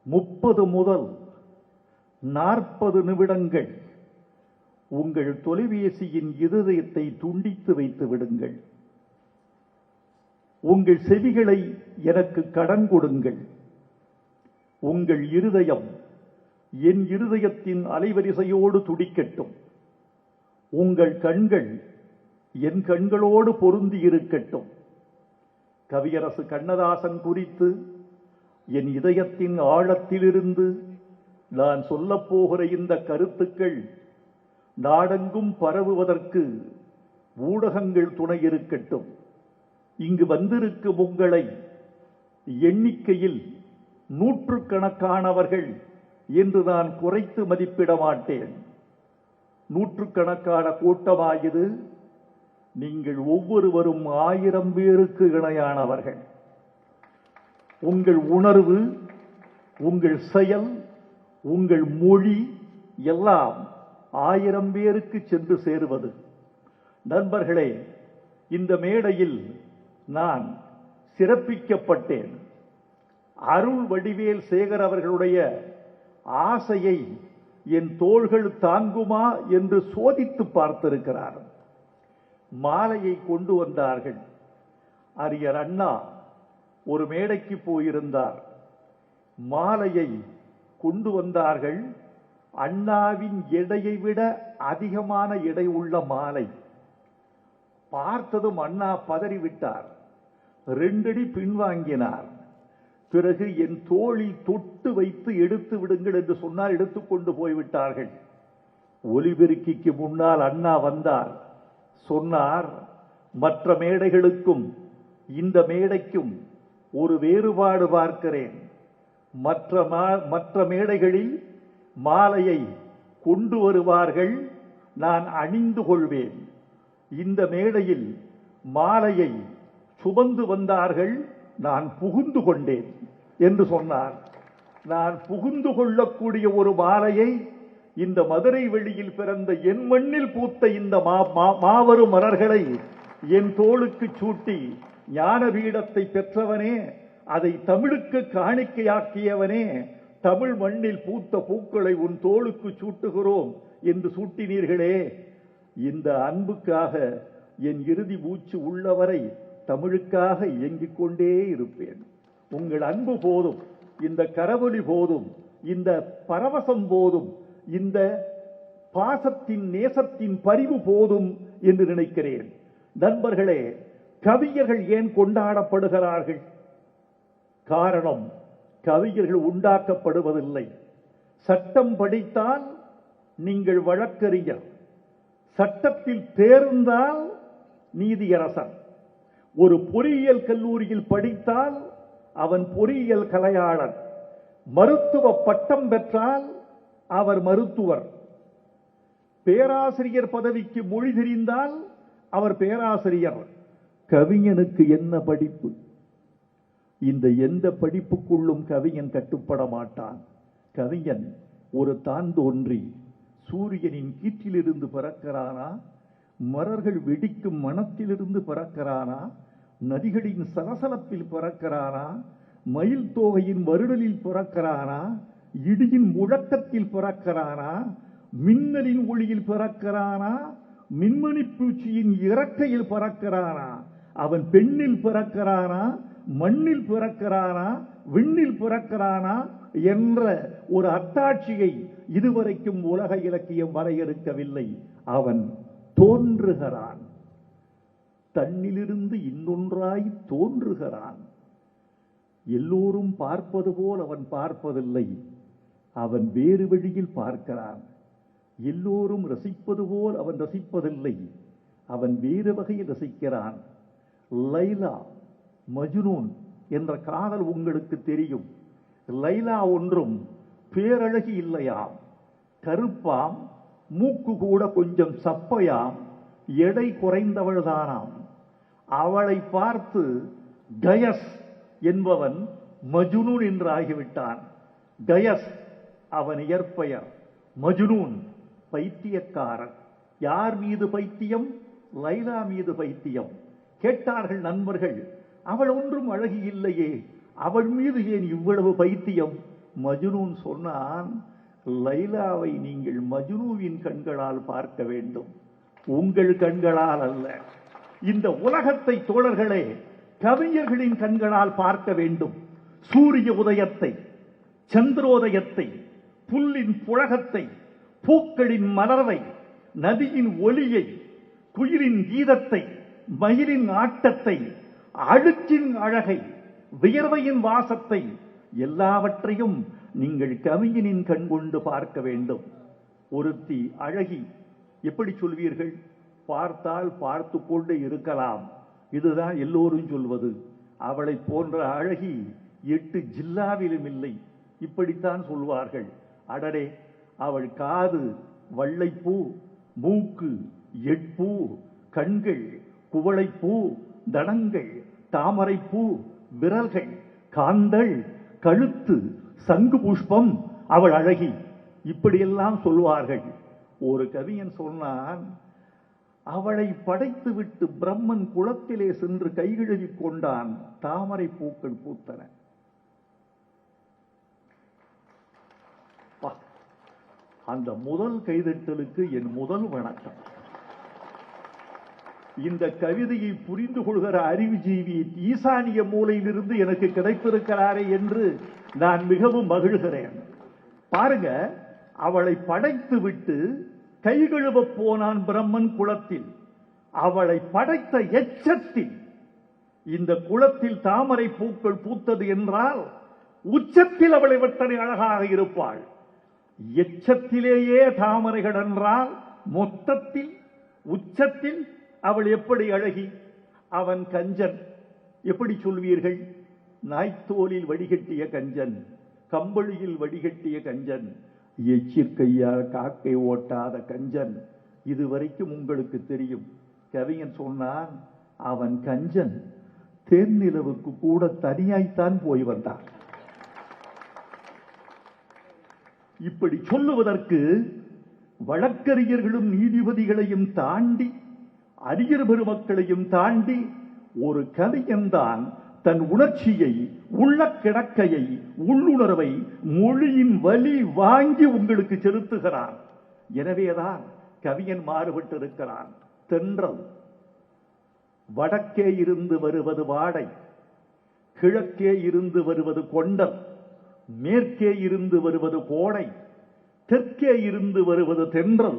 30 முதல் 40 நிமிடங்கள் உங்கள் தொலைபேசியின் இருதயத்தை துண்டித்து வைத்து விடுங்கள். உங்கள் செவிகளை எனக்கு கடன் கொடுங்கள். உங்கள் இருதயம் என் இருதயத்தின் அலைவரிசையோடு துடிக்கட்டும். உங்கள் கண்கள் என் கண்களோடு பொருந்தி இருக்கட்டும். கவியரசு கண்ணதாசன் குறித்து என் இதயத்தின் ஆழத்திலிருந்து நான் சொல்லப்போகிற இந்த கருத்துக்கள் நாடெங்கும் பரவுவதற்கு ஊடகங்கள் துணை இருக்கட்டும். இங்கு வந்திருக்கும் உங்களை எண்ணிக்கையில் நூற்றுக்கணக்கானவர்கள் என்று நான் குறைத்து மதிப்பிட மாட்டேன். நூற்றுக்கணக்கான கூட்டமாகிறது. நீங்கள் ஒவ்வொருவரும் 1000 பேருக்கு இணையானவர்கள். உங்கள் உணர்வு, உங்கள் செயல், உங்கள் மொழி எல்லாம் 1000 பேருக்கு சென்று சேருவது. நண்பர்களே, இந்த மேடையில் நான் சிறப்பிக்கப்பட்டேன். அருள் வடிவேல் சேகர் அவர்களுடைய ஆசையை என் தோள்கள் தாங்குமா என்று சோதித்து பார்த்திருக்கிறார். மாலையை கொண்டு வந்தார்கள். அறிஞர் அண்ணா ஒரு மேடைக்கு போயிருந்தார். மாலையை கொண்டு வந்தார்கள். அண்ணாவின் எடையை விட அதிகமான எடை உள்ள மாலை. பார்த்ததும் அண்ணா பதறிவிட்டார். 2 அடி பின்வாங்கினார். பிறகு என் தோளில் தொட்டு வைத்து எடுத்து விடுங்கள் என்று சொன்னால் எடுத்துக்கொண்டு போய்விட்டார்கள். ஒலிபெருக்கிக்கு முன்னால் அண்ணா வந்தார். சொன்னார், மற்ற மேடைகளுக்கும் இந்த மேடைக்கும் ஒரு வேறுபாடு பார்க்கிறேன். மற்ற மேடைகளில் மாலையை கொண்டு வருவார்கள், நான் அணிந்து கொள்வேன். இந்த மேடையில் மாலையை சுமந்து வந்தார்கள், நான் புகுந்து கொண்டேன் என்று சொன்னார். நான் புகுந்து கொள்ளக்கூடிய ஒரு மாலையை இந்த மதுரை வெளியில் பிறந்த என் மண்ணில் பூத்த இந்த மாபெரும் மலர்களை என் தோளுக்கு சூட்டி ஞான பீடத்தை பெற்றவனே, அதை தமிழுக்கு காணிக்கையாக்கியவனே, தமிழ் மண்ணில் பூத்த பூக்களை உன் தோளுக்கு சூட்டுகிறோம் என்று சூட்டினீர்களே. இந்த அன்புக்காக என் இறுதி மூச்சு உள்ளவரை தமிழுக்காக இயங்கிக் கொண்டே இருப்பேன். உங்கள் அன்பு போதும், இந்த கரவொலி போதும், இந்த பரவசம் போதும், இந்த பாசத்தின் நேசத்தின் பரிவு போதும் என்று நினைக்கிறேன். நண்பர்களே, கவிஞர்கள் ஏன் கொண்டாடப்படுகிறார்கள்? காரணம், கவிஞர்கள் உண்டாக்கப்படுவதில்லை. சட்டம் படித்தால் நீங்கள் வழக்கறிஞர், சட்டத்தில் தேர்ந்தால் நீதியரசர். ஒரு பொறியியல் கல்லூரியில் படித்தால் அவன் பொறியியல் கலையாளர். மருத்துவ பட்டம் பெற்றால் அவர் மருத்துவர். பேராசிரியர் பதவிக்கு மொழி தெரிந்தால் அவர் பேராசிரியர். கவிஞனுக்கு என்ன படிப்பு? இந்த எந்த படிப்புக்குள்ளும் கவிஞன் கட்டுப்பட மாட்டான். கவிஞன் ஒரு தான் தோன்றி சூரியனின் கீற்றிலிருந்து பிறக்கிறானா, மலர்கள் வெடிக்கும் மனத்திலிருந்து பிறக்கிறானா, நதிகளின் சலசலப்பில் பிறக்கிறானா, மயில் தோகையின் வருடலில் பிறக்கிறானா, இடியின் முழக்கத்தில் பிறக்கிறானா, மின்னலின் ஒளியில் பிறக்கிறானா, மின்மணி பூச்சியின் இறக்கையில் பிறக்கிறானா, அவன் பெண்ணில் பிறக்கிறானா, மண்ணில் பிறக்கிறானா, விண்ணில் பிறக்கிறானா என்ற ஒரு அத்தாட்சியை இதுவரைக்கும் உலக இலக்கியம் வரையறுக்கவில்லை. அவன் தோன்றுகிறான், தன்னிலிருந்து இன்னொன்றாய் தோன்றுகிறான். எல்லோரும் பார்ப்பது போல் அவன் பார்ப்பதில்லை, அவன் வேறு வழியில் பார்க்கிறான். எல்லோரும் ரசிப்பது போல் அவன் ரசிப்பதில்லை, அவன் வேறு வகையில் ரசிக்கிறான். லைலா மஜ்னூன் என்ற காதல் உங்களுக்கு தெரியும். லைலா ஒன்றும் பேரழகி இல்லையாம், கருப்பாம், மூக்கு கூட கொஞ்சம் சப்பையாம், எடை குறைந்தவள்தானாம். அவளை பார்த்து கயஸ் என்பவன் மஜ்னூன் என்று ஆகிவிட்டான். கயஸ் அவன் இயற்பெயர், மஜ்னூன் பைத்தியக்காரன். யார் மீது பைத்தியம்? லைலா மீது பைத்தியம். கேட்டார்கள் நண்பர்கள், அவள் ஒன்றும் அழகி இல்லையே, அவள் மீது ஏன் இவ்வளவு பைத்தியம்? மஜ்னூன் சொன்னான், லைலாவை நீங்கள் மஜ்னூவின் கண்களால் பார்க்க வேண்டும், உங்கள் கண்களால் அல்ல. இந்த உலகத்தை தோழர்களே கவிஞர்களின் கண்களால் பார்க்க வேண்டும். சூரிய உதயத்தை, சந்திரோதயத்தை, புல்லின் புழகத்தை, பூக்களின் மலர்வை, நதியின் ஒலியை, குயிலின் கீதத்தை, மயிலின் ஆட்டத்தை, அழுக்கின் அழகை, வியர்வையின் வாசத்தை, எல்லாவற்றையும் நீங்கள் கவிஞனின் கண் கொண்டு பார்க்க வேண்டும். ஒருத்தி அழகி, எப்படி சொல்வீர்கள்? பார்த்தால் பார்த்து கொண்டு இருக்கலாம், இதுதான் எல்லோரும் சொல்வது. அவளை போன்ற அழகி 8 ஜில்லாவிலும் இல்லை, இப்படித்தான் சொல்வார்கள். அடடே, அவள் காது வள்ளைப்பூ, மூக்கு எட்பூ, கண்கள் குவளைப்பூ, தடங்கள் தாமரைப்பூ, விரல்கள் காந்தள், கழுத்து சங்கு புஷ்பம், அவள் அழகி, இப்படியெல்லாம் சொல்வார்கள். ஒரு கவிஞன் சொன்னான், அவளை படைத்து விட்டு பிரம்மன் குளத்திலே சென்று கைகழுவி கொண்டான், தாமரை பூக்கள் பூத்தன. அந்த முதல் கைதட்டலுக்கு என் முதல் வணக்கம். இந்த கவிதையை புரிந்து கொள்கிற அறிவுஜீவி ஈசானிய மூலையிலிருந்து எனக்கு கிடைத்திருக்கிறாரே என்று நான் மிகவும் மகிழ்கிறேன். பாருங்க, அவளை படைத்து விட்டு கைகழுவ போனான் பிரம்மன் குளத்தில். அவளை படைத்த எச்சத்தில் இந்த குளத்தில் தாமரை பூக்கள் பூத்தது என்றால் உச்சத்தில் அவளை எத்தனை அழகாக இருப்பாள். எச்சத்திலேயே தாமரைகள் என்றால் மொத்தத்தில் உச்சத்தில் அவள் எப்படி அழகி. அவன் கஞ்சன், எப்படி சொல்வீர்கள்? நாய்த்தோலில் வடிகட்டிய கஞ்சன், கம்பளியில் வடிகட்டிய கஞ்சன், எச்சிற்கையால் காக்கை ஓட்டாத கஞ்சன். இதுவரைக்கும் உங்களுக்கு தெரியும். கவிஞன் சொன்னான், அவன் கஞ்சன் தேர்நிலவுக்கு கூட தனியாய்த்தான் போய் வந்தான். இப்படி சொல்லுவதற்கு வழக்கறிஞர்களும் நீதிபதிகளையும் தாண்டி, அறிஞர் பெருமக்களையும் தாண்டி ஒரு கவிஞன்தான் தன் உணர்ச்சியை, உள்ள கிடக்கையை, உள்ளுணர்வை, மொழியின் வலி வாங்கி உங்களுக்கு செலுத்துகிறான். எனவேதான் கவிஞன் மாறுபட்டிருக்கிறான். தென்றல் வடக்கே இருந்து வருவது வாடை, கிழக்கே இருந்து வருவது கொண்டல், மேற்கே இருந்து வருவது கோடை, தெற்கே இருந்து வருவது தென்றல்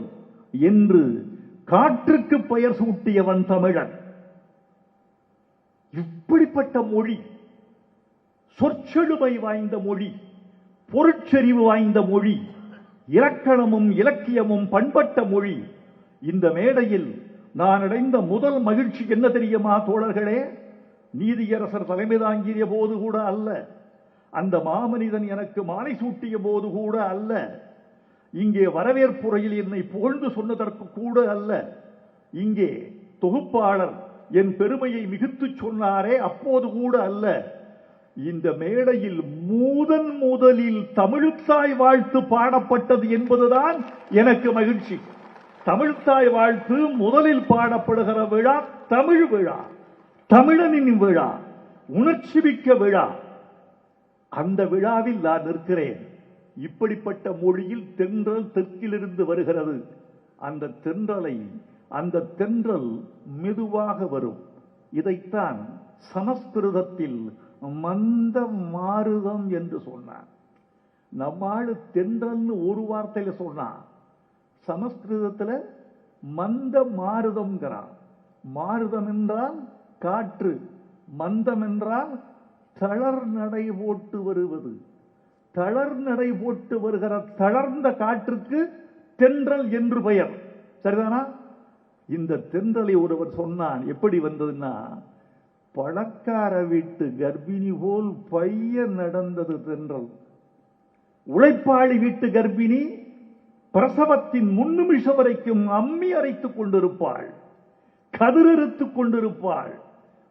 என்று காற்றுக்கு பெயர் சூட்டியவன் தமிழன். இப்படிப்பட்ட மொழி, சொற்செழுமை வாய்ந்த மொழி, பொருட்செறிவு வாய்ந்த மொழி, இலக்கணமும் இலக்கியமும் பண்பட்ட மொழி. இந்த மேடையில் நான் அடைந்த முதல் மகிழ்ச்சி என்ன தெரியுமா தோழர்களே? நீதியரசர் தலைமை தாங்கிய போது கூட அல்ல, அந்த மாமனிதன் எனக்கு மாலை சூட்டிய போது கூட அல்ல, இங்கே வரவேற்புரையில் என்னை புகழ்ந்து சொன்னதற்கு கூட அல்ல, இங்கே தொகுப்பாளர் என் பெருமையை மிகுத்து சொன்னாரே அப்போது கூட அல்ல. இந்த மேடையில் முதலில் தமிழ்த்தாய் வாழ்த்து பாடப்பட்டது என்பதுதான் எனக்கு மகிழ்ச்சி. தமிழ்த்தாய் வாழ்த்து முதலில் பாடப்படுகிற விழா தமிழ் விழா, தமிழனின் விழா, உணர்ச்சி மிக்க விழா. அந்த விழாவில் நான் நிற்கிறேன். இப்படிப்பட்ட மொழியில் தென்றல் தெற்கிலிருந்து வருகிறது. அந்த தென்றல் மெதுவாக வரும். இதைத்தான் சமஸ்கிருதத்தில் மந்த மாருதம் என்று சொன்னார். நம்மாளு தென்றல்னு ஒரு வார்த்தையில சொன்னான், சமஸ்கிருதத்தில் மந்த மாருதம்ங்கிறான். மாருதம் என்றால் காற்று, மந்தம் என்றால் தளர் நடை போட்டு வருவது. தளர் நடை போட்டு வருகிற தளர்ந்த காற்றுக்கு தென்றல் என்று பெயர். சரிதானா? இந்த தென்றலை ஒருவர் சொன்னான். எப்படி வந்ததுன்னா, பணக்கார வீட்டு கர்ப்பிணி போல் பையன் நடந்தது தென்றல். உழைப்பாளி வீட்டு கர்ப்பிணி பிரசவத்தின் முன்னிமிஷம் வரைக்கும் அம்மி அரைத்துக் கொண்டிருப்பாள், கதிரெடுத்துக் கொண்டிருப்பாள்,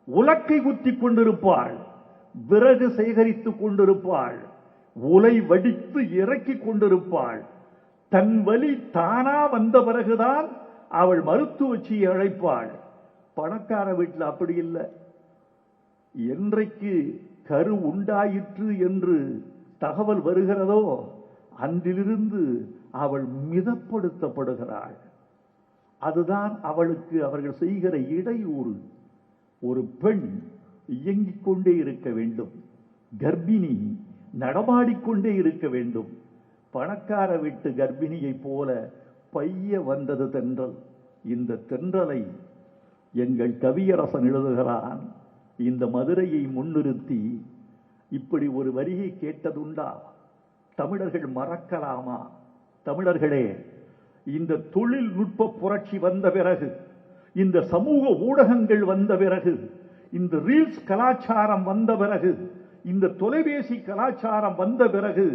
உலக்கை குத்திக் கொண்டிருப்பாள், விறகு சேகரித்துக் கொண்டிருப்பாள், உலை வடித்து இறக்கிக் கொண்டிருப்பாள். தன் வலி தானா வந்த பிறகுதான் அவள் மருத்துவச்சியை அழைப்பாள். பணக்கார வீட்டில் அப்படி இல்லை. என்றைக்கு கரு உண்டாயிற்று என்று தகவல் வருகிறதோ அன்றிலிருந்து அவள் மிதப்படுத்தப்படுகிறாள். அதுதான் அவளுக்கு அவர்கள் செய்கிற இடையூறு. ஒரு பெண் இயங்கிக் கொண்டே இருக்க வேண்டும், கர்ப்பிணி நடமாடிக்கொண்டே இருக்க வேண்டும். பணக்கார வீட்டு கர்ப்பிணியை போல பைய வந்தது தென்றல். இந்த தென்றலை எங்கள் கவியரசன் எழுதுகிறான். இந்த மதுரையை முன்னிறுத்தி இப்படி ஒரு வரியை கேட்டதுண்டா? தமிழர்கள் மறக்கலாமா? தமிழர்களே, இந்த தொழில்நுட்ப புரட்சி வந்த பிறகு, இந்த சமூக ஊடகங்கள் வந்த பிறகு, இந்த ரீல்ஸ் கலாச்சாரம் வந்த பிறகு, இந்த தொலைபேசி கலாச்சாரம் வந்த பிறகு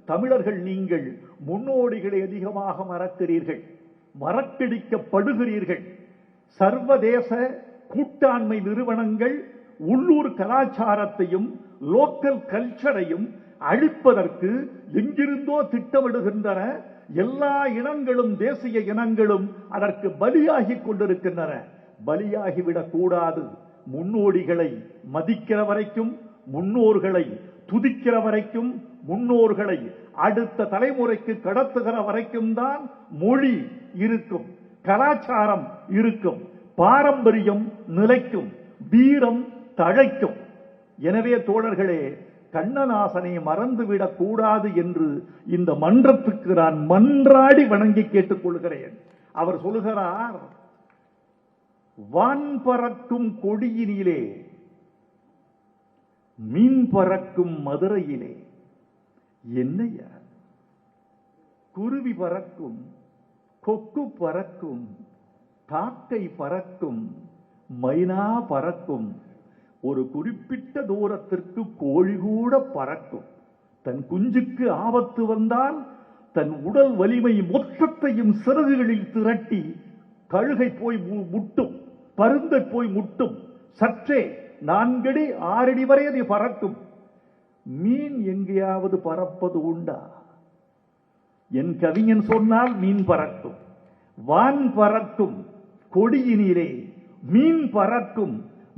தமிழர்கள் நீங்கள் முன்னோடிகளை அதிகமாக மறக்கிறீர்கள், மறக்கடிக்கப்படுகிறீர்கள். சர்வதேச கூட்டாண்மை நிறுவனங்கள் உள்ளூர் கலாச்சாரத்தையும் லோக்கல் கல்ச்சரையும் அழிப்பதற்கு எங்கிருந்தோ திட்டமிடுகின்றன. எல்லா இனங்களும் தேசிய இனங்களும் அதற்கு பலியாகி கொண்டிருக்கின்றன. பலியாகிவிடக் கூடாது. முன்னோடிகளை மதிக்கிற வரைக்கும், முன்னோர்களை துதிக்கிற வரைக்கும், முன்னோர்களை அடுத்த தலைமுறைக்கு கடத்துகிற வரைக்கும் தான் மொழி இருக்கும், கலாச்சாரம் இருக்கும், பாரம்பரியம் நிலைக்கும், வீரம் தழைக்கும். எனவே தோழர்களே, கண்ணதாசனை மறந்துவிடக் கூடாது என்று இந்த மன்றத்துக்கு நான் மன்றாடி வணங்கி கேட்டுக்கொள்கிறேன். அவர் சொல்லுகிறார், வான் பறக்கும் கொடியினிலே மீன் பறக்கும் மதுரையிலே என்னையா, குருவி பறக்கும், கொக்கு பறக்கும், காக்கை பறக்கும், மைனா பறக்கும், ஒரு குறிப்பிட்ட தூரத்திற்கு கோழி கூட பறக்கும். தன் குஞ்சுக்கு ஆபத்து வந்தால் தன் உடல் வலிமை மொத்தத்தையும் சிறகுகளில் திரட்டி கழுகை போய் முட்டும், பருந்தை போய் முட்டும். சற்றே 4 அடி 6 அடி வரை அது பறக்கும். மீன் எங்கேயாவது பறப்பது உண்டா? என் கவிஞன் சொன்னால் மீன் பறக்கும், வான் பறக்கும் கொடியினிலே மீன் பறக்கும்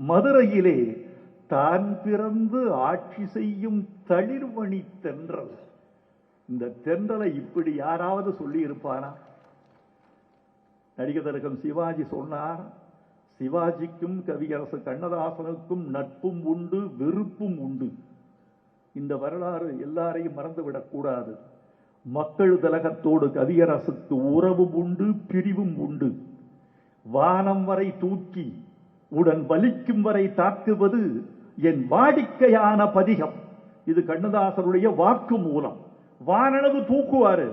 மதுரையிலே தான் பிறந்து ஆட்சி செய்யும் தளிர்வணி தென்றல். இந்த தென்றலை இப்படி யாராவது சொல்லி இருப்பானா? நடிகர் திலகம் சிவாஜி சொன்னார், சிவாஜிக்கும் கவியரசு கண்ணதாசனுக்கும் நட்பும் உண்டு, வெறுப்பும் உண்டு. இந்த வரலாறு எல்லாரையும் மறந்துவிடக் கூடாது. மக்கள் திலகத்தோடு கவியரசுக்கு உறவும் உண்டு, பிரிவும் உண்டு. வானம் வரை தூக்கி உடன் வலிக்கும் வரை தாக்குவது என் வாடிக்கையான பதிகம். இது கண்ணதாசனுடைய வாக்கு மூலம். வானளவு தூக்குவாரு,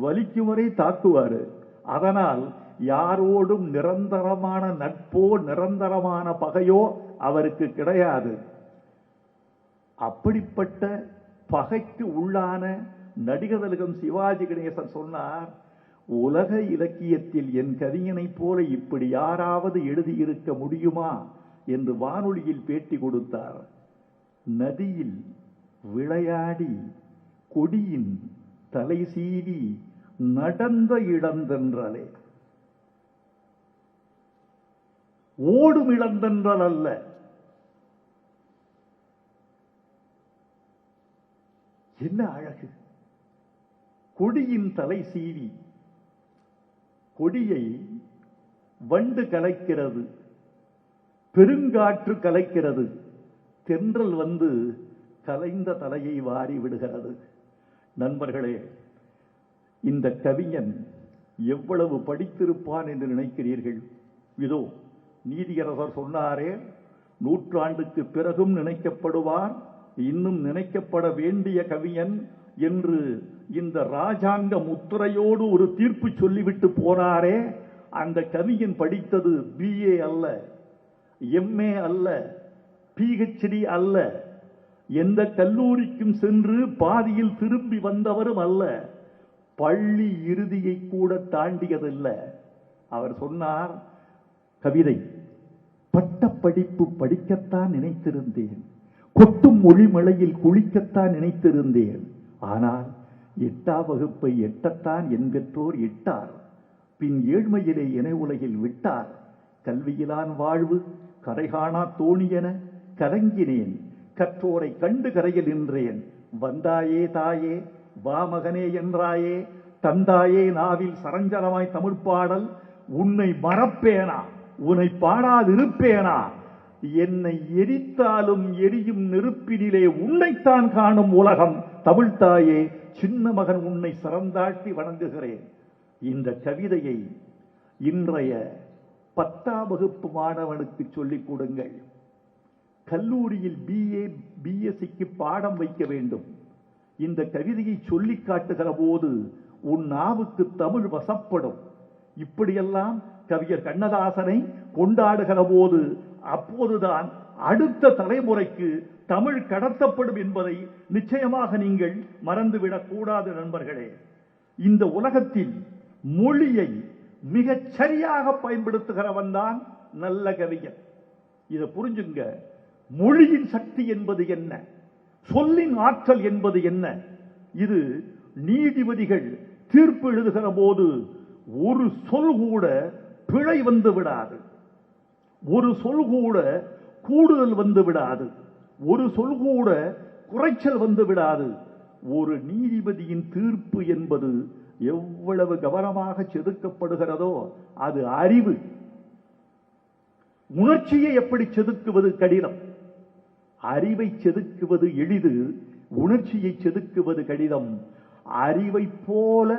வலிக்கும் வரை தாக்குவாரு. அதனால் யாரோடும் நிரந்தரமான நட்போ நிரந்தரமான பகையோ அவருக்கு கிடையாது. அப்படிப்பட்ட பகைக்கு உள்ளான நடிகர் திலகம் சிவாஜி கணேசன் சொன்னார், உலக இலக்கியத்தில் என் கவிஞனை போல இப்படி யாராவது எழுதியிருக்க முடியுமா என்று வானொலியில் பேட்டி கொடுத்தார். நதியில் விளையாடி கொடியின் தலை சீவி நடந்த இளந்தென்றலே, ஓடும் இளந்தென்றல் அல்ல. என்ன அழகு! கொடியின் தலை சீவி. கொடியை வண்டு கலைக்கிறது, பெருங்காற்று கலைக்கிறது, தென்றல் வந்து கலைந்த தலையை வாரி விடுகிறது. நண்பர்களே, இந்த கவிஞன் எவ்வளவு படித்திருப்பான் என்று நினைக்கிறீர்கள்? இதோ நீதியரசர் சொன்னாரே, நூற்றாண்டுக்கு பிறகும் நினைக்கப்படுவார், இன்னும் நினைக்கப்பட வேண்டிய கவிஞன் என்று இந்த ராஜாங்க முத்திரையோடு ஒரு தீர்ப்பு சொல்லிவிட்டு போனாரே. அந்த கவிஞன் படித்தது BA அல்ல, MA அல்ல, PhD அல்ல, எந்த கல்லூரிக்கும் சென்று பாதியில் திரும்பி வந்தவரும் அல்ல, பள்ளி இறுதியை கூட தாண்டியதில்லை. அவர் சொன்னார், கவிதை பட்டப்படிப்பு படிக்கத்தான் நினைத்திருந்தேன், கொட்டும் மொழிமலையில் குளிக்கத்தான் நினைத்திருந்தேன். ஆனால் 8ஆம் வகுப்பை எட்டத்தான் என் பெற்றோர் இட்டார். பின் ஏழ்மையிலே என உலகில் விட்டார். கல்வியிலான் வாழ்வு கரைகாணா தோணியென கலங்கினேன். கற்றோரை கண்டு கரையில் நின்றேன். வந்தாயே தாயே வா மகனே என்றாயே, தந்தாயே நாவில் சரஞ்சரமாய் தமிழ் பாடல், உன்னை மறப்பேனா உன்னை பாடாதிருப்பேனா, என்னை எரித்தாலும் எரியும் நெருப்பினிலே உன்னைத்தான் காணும் உலகம், தமிழ்த்தாயே சின்ன மகன் உன்னை சரந்தாழ்த்தி வணங்குகிறேன். இந்த கவிதையை இன்றைய 10ஆம் வகுப்பு மாணவனுக்கு சொல்லிக் கொடுங்கள். கல்லூரியில் BA BSc பாடம் வைக்க வேண்டும். இந்த கவிதையை சொல்லி காட்டுகிற போது உன் நாவுக்கு தமிழ் வசப்படும். இப்படியெல்லாம் கவிஞர் கண்ணதாசனை கொண்டாடுகிற போது அப்போதுதான் அடுத்த தலைமுறைக்கு தமிழ் கடத்தப்படும் என்பதை நிச்சயமாக நீங்கள் மறந்துவிடக் கூடாது நண்பர்களே. இந்த உலகத்தில் மொழியை மிகச் சரியாக பயன்படுத்துகிறவன் தான் நல்ல கவிஞன். இதை புரிஞ்சுங்க. மொழியின் சக்தி என்பது என்ன, சொல்லின் ஆற்றல் என்பது என்ன, இது நீதிபதிகள் தீர்ப்பு எழுதுகிற போது ஒரு சொல் கூட பிழை வந்து விடாது, ஒரு சொல் கூட கூடுதல் வந்து விடாது, ஒரு சொல் கூட குறைச்சல் வந்து விடாது. ஒரு நீதிபதியின் தீர்ப்பு என்பது எவ்வளவு கவனமாக செதுக்கப்படுகிறதோ அது அறிவு. உணர்ச்சியை எப்படி செதுக்குவது கடினம், அறிவை செதுக்குவது எளிது, உணர்ச்சியை செதுக்குவது கடினம். அறிவை போல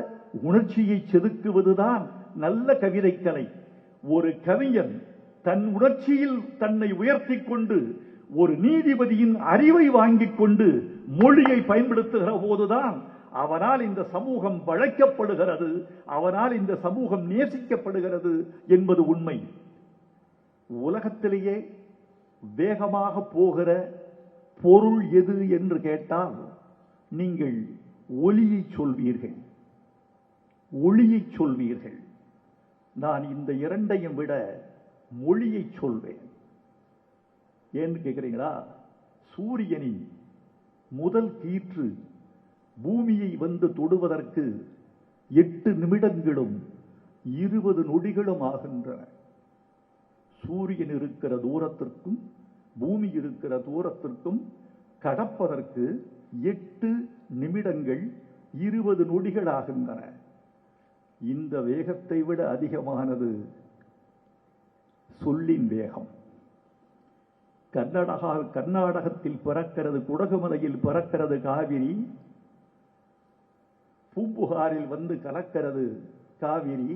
உணர்ச்சியை செதுக்குவதுதான் நல்ல கவிதைக்கலை. ஒரு கவிஞன் தன் உணர்ச்சியில் தன்னை உயர்த்தி கொண்டு ஒரு நீதிபதியின் அறிவை வாங்கிக் கொண்டு மொழியை பயன்படுத்துகிற போதுதான் அவனால் இந்த சமூகம் வளைக்கப்படுகிறது, அவனால் இந்த சமூகம் நேசிக்கப்படுகிறது என்பது உண்மை. உலகத்திலேயே வேகமாக போகிற பொருள் எது என்று கேட்டால் நீங்கள் ஒளியை சொல்வீர்கள், ஒளியை சொல்வீர்கள். நான் இந்த இரண்டையும் விட மொழியை சொல்வேன். ஏன்னு கேட்கிறீங்களா? சூரியனின் முதல் கீற்று பூமியை வந்து தொடுவதற்கு 8 நிமிடங்களும் 20 நொடிகளும் ஆகின்றன. சூரியன் இருக்கிற தூரத்திற்கும் பூமி இருக்கிற தூரத்திற்கும் கடப்பதற்கு 8 நிமிடங்கள் 20 நொடிகள் ஆகின்றன. இந்த வேகத்தை விட அதிகமானது சொல்லின் வேகம். கர்நாடகத்தில் பிறக்கிறது, குடகுமலையில் பிறக்கிறது காவிரி, பூம்புகாரில் வந்து கலக்கிறது காவிரி.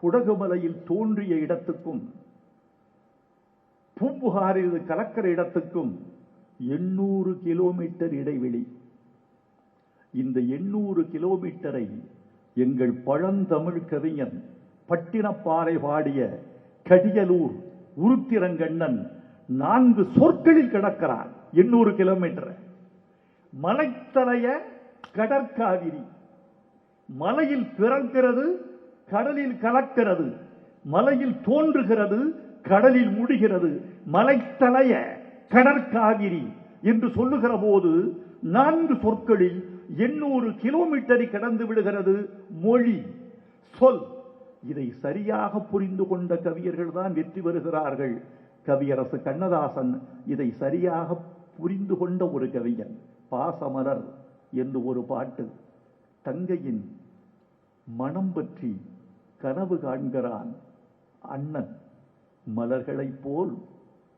குடகுமலையில் தோன்றிய இடத்துக்கும் பூம்புகாரில் கலக்கிற இடத்துக்கும் 800 கிலோமீட்டர் இடைவெளி. இந்த 800 கிலோமீட்டரை எங்கள் பழந்தமிழ் கவிஞன் பட்டினப்பாறை பாடிய கடியலூர் உருத்திரங்கண்ணன் 4 சொற்களில் கடக்கிறார். 800 கிலோமீட்டர். மலைத்தலைய கடற்காவிரி, மலையில் பிறக்கிறது, கடலில் கலக்கிறது, மலையில் தோன்றுகிறது, கடலில் முடிகிறது. மலைத்தலைய கடற்காவிரி என்று சொல்லுகிற போது 4 சொற்களில் 800 கிலோமீட்டரை கடந்து விடுகிறது மொழி, சொல். இதை சரியாக புரிந்து கொண்ட கவியர்கள் தான் வெற்றி பெறுகிறார்கள். கவியரசு கண்ணதாசன் இதை சரியாக புரிந்து கொண்ட ஒரு கவிஞன். பாசமலர் என்று ஒரு பாட்டு. தங்கையின் மனம் பற்றி கனவு காண்கிறான் அண்ணன், மலர்களைப் போல்